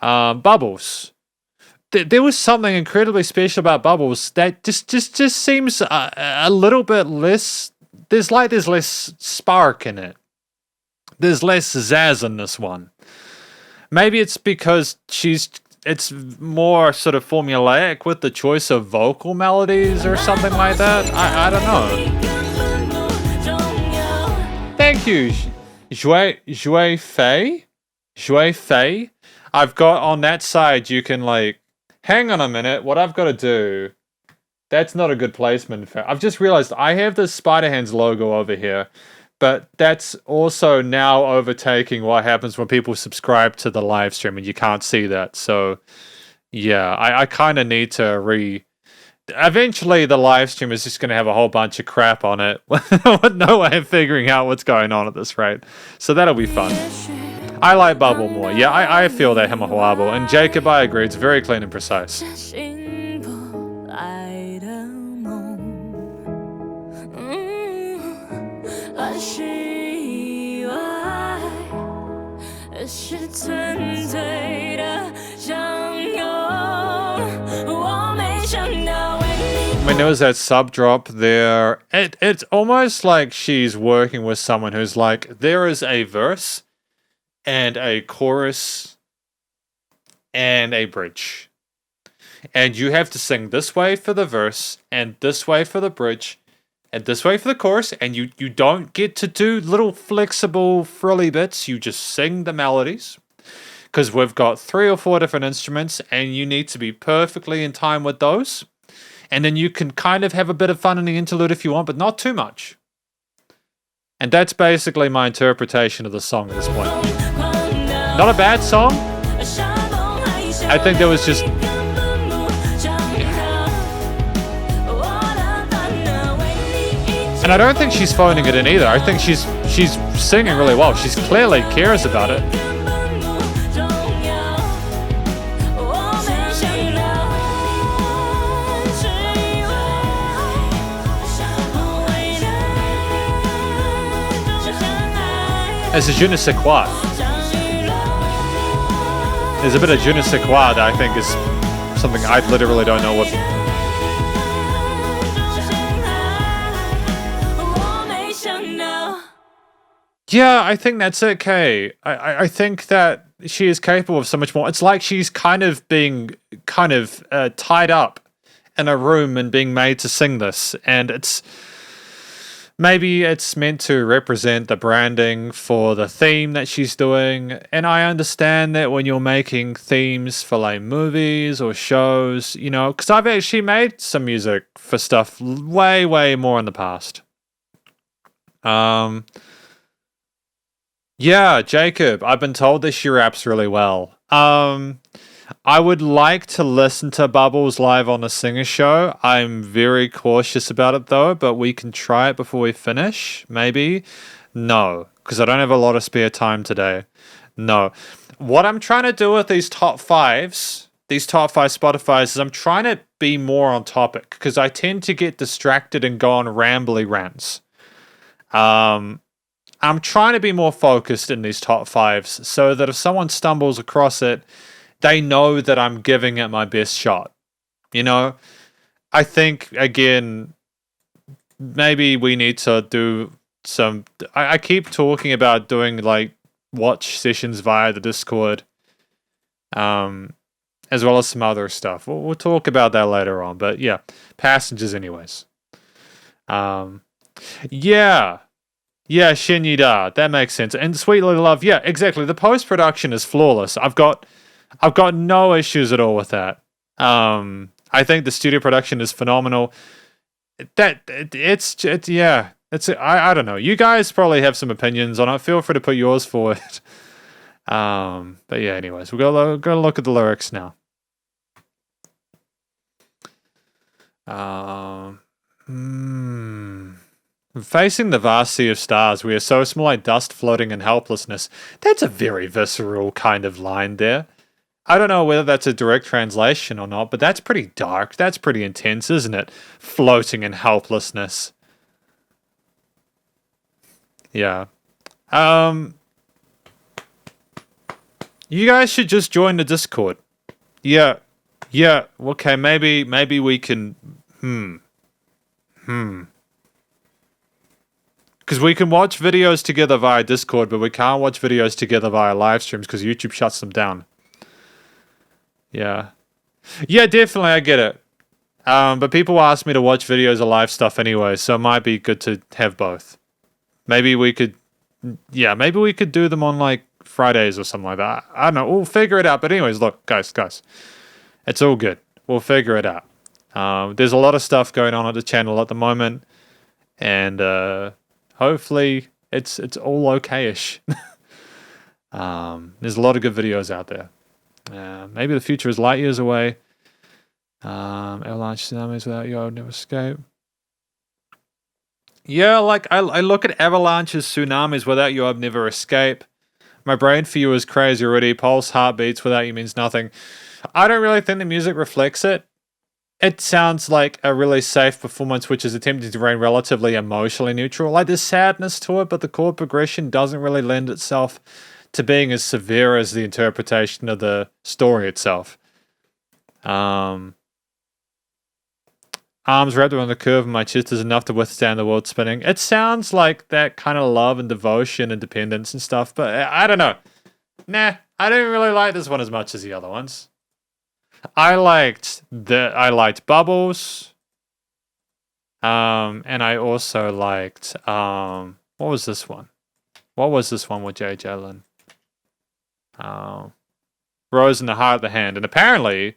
Bubbles. There was something incredibly special about Bubbles that just seems a little bit less. There's less spark in it. There's less zazz in this one. Maybe it's because it's more sort of formulaic with the choice of vocal melodies or something like that. I don't know. Thank you, Jouet Fei. I've got on that side. You can like. Hang on a minute, what I've got to do... That's not a good placement. I've just realized I have the Spiderhands logo over here, but that's also now overtaking what happens when people subscribe to the live stream, and you can't see that. So, yeah, I kind of need to Eventually, the live stream is just going to have a whole bunch of crap on it with no way of figuring out what's going on at this rate. So that'll be fun. I like Bubble more. Yeah, I feel that Himahawabo. And Jacob, I agree. It's very clean and precise. I mean, there was that sub drop there. It's almost like she's working with someone who's like, there is a verse and a chorus and a bridge. And you have to sing this way for the verse and this way for the bridge and this way for the chorus. And you don't get to do little flexible frilly bits. You just sing the melodies. Because we've got 3 or 4 different instruments and you need to be perfectly in time with those. And then you can kind of have a bit of fun in the interlude if you want, but not too much. And that's basically my interpretation of the song at this point. Not a bad song. I think there was just... And I don't think she's phoning it in either. I think she's singing really well. She clearly cares about it. There's a je ne sais quoi. There's a bit of je ne sais quoi that I think is something I literally don't know what... Yeah, I think that's okay. I think that she is capable of so much more. It's like she's kind of being tied up in a room and being made to sing this. And it's... Maybe it's meant to represent the branding for the theme that she's doing. And I understand that when you're making themes for like movies or shows, you know, because I've actually made some music for stuff way, way more in the past. Yeah, Jacob, I've been told that she raps really well. I would like to listen to Bubbles live on a singer show. I'm very cautious about it though, but we can try it before we finish. Maybe. No, because I don't have a lot of spare time today. No. What I'm trying to do with these top fives, these top five Spotify's, is I'm trying to be more on topic because I tend to get distracted and go on rambly rants. I'm trying to be more focused in these top fives so that if someone stumbles across it, they know that I'm giving it my best shot. You know, I think, again, maybe we need to do some. I keep talking about doing like watch sessions via the Discord, as well as some other stuff. We'll talk about that later on. But yeah, passengers, anyways. Yeah. Yeah, Shinyida, that makes sense. And Sweet Little Love, yeah, exactly. The post-production is flawless. I've got no issues at all with that. I think the studio production is phenomenal. I don't know. You guys probably have some opinions on it. Feel free to put yours forward. But yeah, anyways, we're gonna look at the lyrics now. Facing the vast sea of stars, we are so small like dust floating in helplessness. That's a very visceral kind of line there. I don't know whether that's a direct translation or not, but that's pretty dark. That's pretty intense, isn't it? Floating in helplessness. Yeah. You guys should just join the Discord. Yeah. Yeah. Okay, maybe we can Because we can watch videos together via Discord, but we can't watch videos together via live streams because YouTube shuts them down. Yeah. Yeah, definitely, I get it. But people ask me to watch videos of live stuff anyway, so it might be good to have both. Maybe we could do them on like Fridays or something like that. I don't know. We'll figure it out. But anyways, look, guys, it's all good. We'll figure it out. There's a lot of stuff going on at the channel at the moment, and hopefully it's all okay-ish. There's a lot of good videos out there. Maybe the future is light years away. Avalanche tsunamis without you, I would never escape. Yeah, like I look at avalanches, tsunamis without you, I'd never escape. My brain for you is crazy already. Pulse heartbeats without you means nothing. I don't really think the music reflects it. It sounds like a really safe performance, which is attempting to remain relatively emotionally neutral. Like there's sadness to it, but the chord progression doesn't really lend itself to being as severe as the interpretation of the story itself. Arms wrapped around the curve of my chest is enough to withstand the world spinning. It sounds like that kind of love and devotion and dependence and stuff, but I don't know. Nah, I didn't really like this one as much as the other ones. I liked Bubbles. And I also liked what was this one? What was this one with J. Jalen? Rose in the Heart of the Hand. And apparently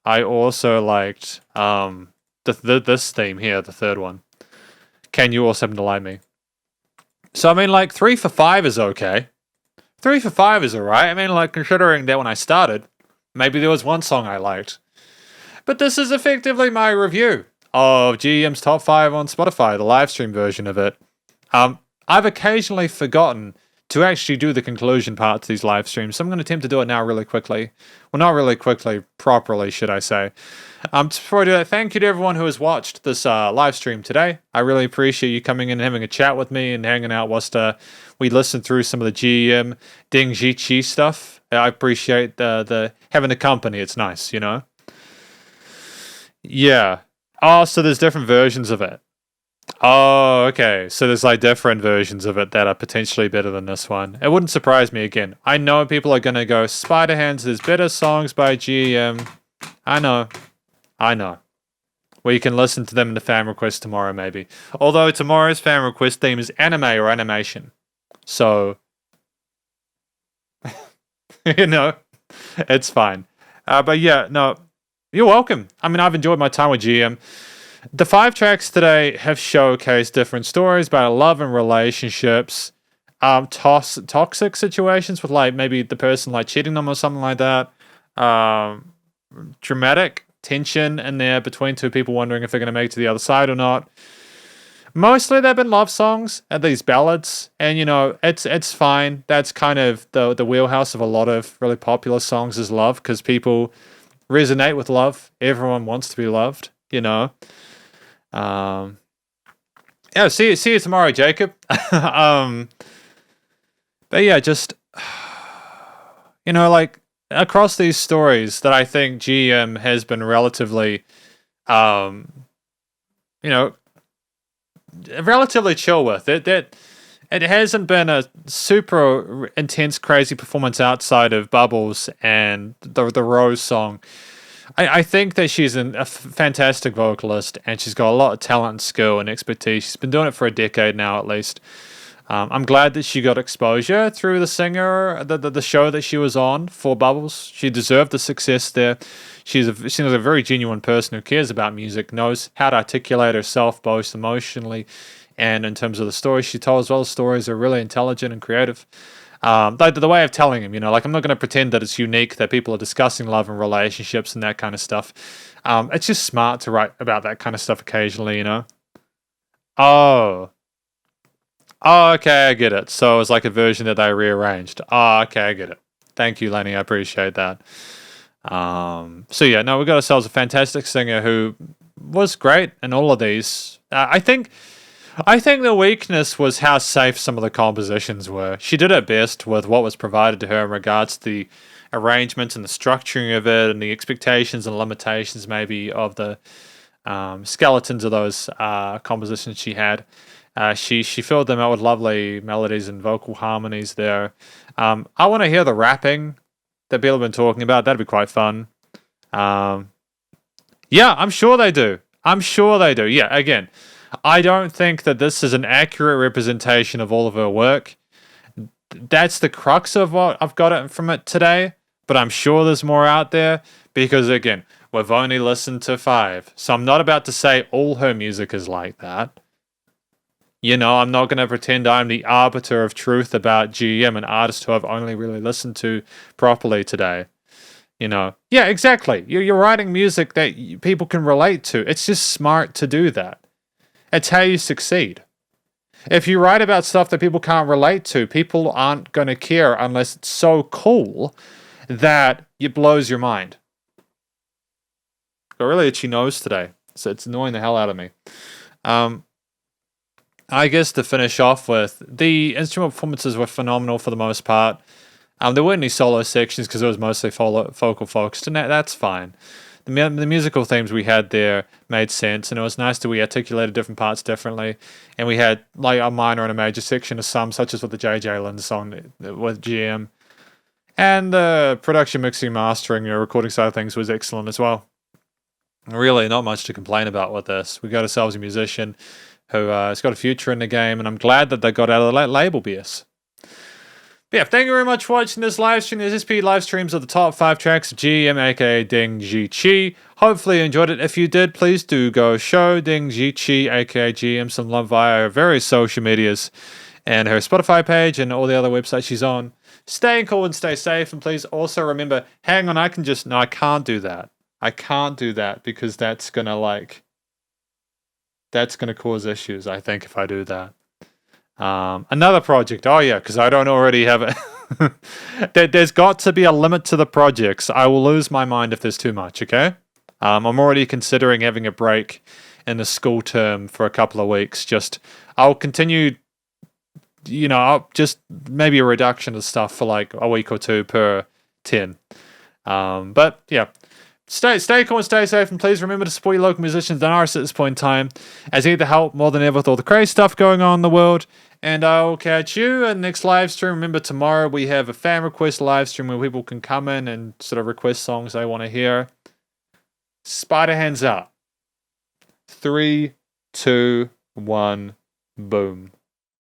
I also liked this theme here, the third one. Can You Also Happen to Like Me? So I mean, like 3 for 5 is okay. 3 for 5 is alright. I mean, like considering that when I started, maybe there was one song I liked. But this is effectively my review of G.E.M's top 5 on Spotify, the live stream version of it. I've occasionally forgotten to actually do the conclusion part to these live streams, so I'm going to attempt to do it now really quickly. Well, not really quickly, properly, should I say. Before I do that, thank you to everyone who has watched this live stream today. I really appreciate you coming in and having a chat with me and hanging out whilst we listen through some of the G.E.M. Ding Ji Chi stuff. I appreciate the having the company. It's nice, you know? Yeah. Oh, so there's different versions of it. Oh, okay. So there's like different versions of it that are potentially better than this one. It wouldn't surprise me again. I know people are going to go, Spiderhands, there's better songs by G.E.M. I know. We can listen to them in the fan request tomorrow, maybe. Although tomorrow's fan request theme is anime or animation. So, you know, it's fine. But yeah, no, you're welcome. I mean, I've enjoyed my time with G.E.M. The 5 tracks today have showcased different stories about love and relationships, toxic situations with like maybe the person like cheating them or something like that. dramatic tension in there between two people wondering if they're going to make it to the other side or not. Mostly they've been love songs and these ballads, and it's fine. That's kind of the wheelhouse of a lot of really popular songs is love, because people resonate with love. Everyone wants to be loved, Yeah, see you tomorrow, Jacob. But yeah, just like across these stories that I think G.E.M has been relatively, you know, relatively chill with it. That it hasn't been a super intense, crazy performance outside of Bubbles and the Rose song. I think that she's a fantastic vocalist, and she's got a lot of talent and skill and expertise. She's been doing it for a decade now, at least. I'm glad that she got exposure through the singer, the show that she was on for Bubbles. She deserved the success there. She's a very genuine person who cares about music, knows how to articulate herself both emotionally and in terms of the stories she told as well. The stories are really intelligent and creative. The way of telling him, like, I'm not going to pretend that it's unique that people are discussing love and relationships and that kind of stuff. It's just smart to write about that kind of stuff occasionally, Oh, okay, I get it. So it's like a version that they rearranged. Oh, okay, I get it. Thank you, Lenny. I appreciate that. So yeah, no, we got ourselves a fantastic singer who was great in all of these. I think the weakness was how safe some of the compositions were. She did her best with what was provided to her in regards to the arrangements and the structuring of it, and the expectations and limitations maybe of the skeletons of those compositions she had. She filled them out with lovely melodies and vocal harmonies there. I want to hear the rapping that people have been talking about. That'd be quite fun. Yeah, I'm sure they do. Yeah, again, I don't think that this is an accurate representation of all of her work. That's the crux of what I've got from it today, but I'm sure there's more out there, because, again, we've only listened to 5. So I'm not about to say all her music is like that. I'm not going to pretend I'm the arbiter of truth about G.E.M, an artist who I've only really listened to properly today. Yeah, exactly. You're writing music that people can relate to. It's just smart to do that. It's how you succeed. If you write about stuff that people can't relate to, people aren't going to care unless it's so cool that it blows your mind. Got really itchy nose today, so it's annoying the hell out of me. I guess to finish off with, the instrumental performances were phenomenal for the most part. There weren't any solo sections because it was mostly vocal focused, and that's fine. The musical themes we had there made sense, and it was nice that we articulated different parts differently, and we had like a minor and a major section of some, such as with the J.J. Lynn song with G.E.M. And the production, mixing, mastering, recording side of things was excellent as well. Really, not much to complain about with this. We got ourselves a musician who has got a future in the game, and I'm glad that they got out of the label BS. But yeah, thank you very much for watching this live stream. This SP live streams of the top 5 tracks of G.E.M, aka Ding Ji Chi. Hopefully you enjoyed it. If you did, please do go show Ding Ji Chi, aka G.E.M, some love via her various social medias and her Spotify page and all the other websites she's on. Stay cool and stay safe, and please also remember, hang on, I can't do that. I can't do that because that's gonna cause issues, I think, if I do that. Another project. Oh yeah, because I don't already have it. There's got to be a limit to the projects. I will lose my mind if there's too much, okay? I'm already considering having a break in the school term for a couple of weeks. I'll continue, I'll just maybe a reduction of stuff for like a week or two per 10. But yeah. Stay cool and stay safe, and please remember to support your local musicians and artists at this point in time, as they need the help more than ever with all the crazy stuff going on in the world. And I'll catch you in the next live stream. Remember, tomorrow we have a fan request live stream where people can come in and sort of request songs they want to hear. Spiderhands Out. 3, 2, 1, boom.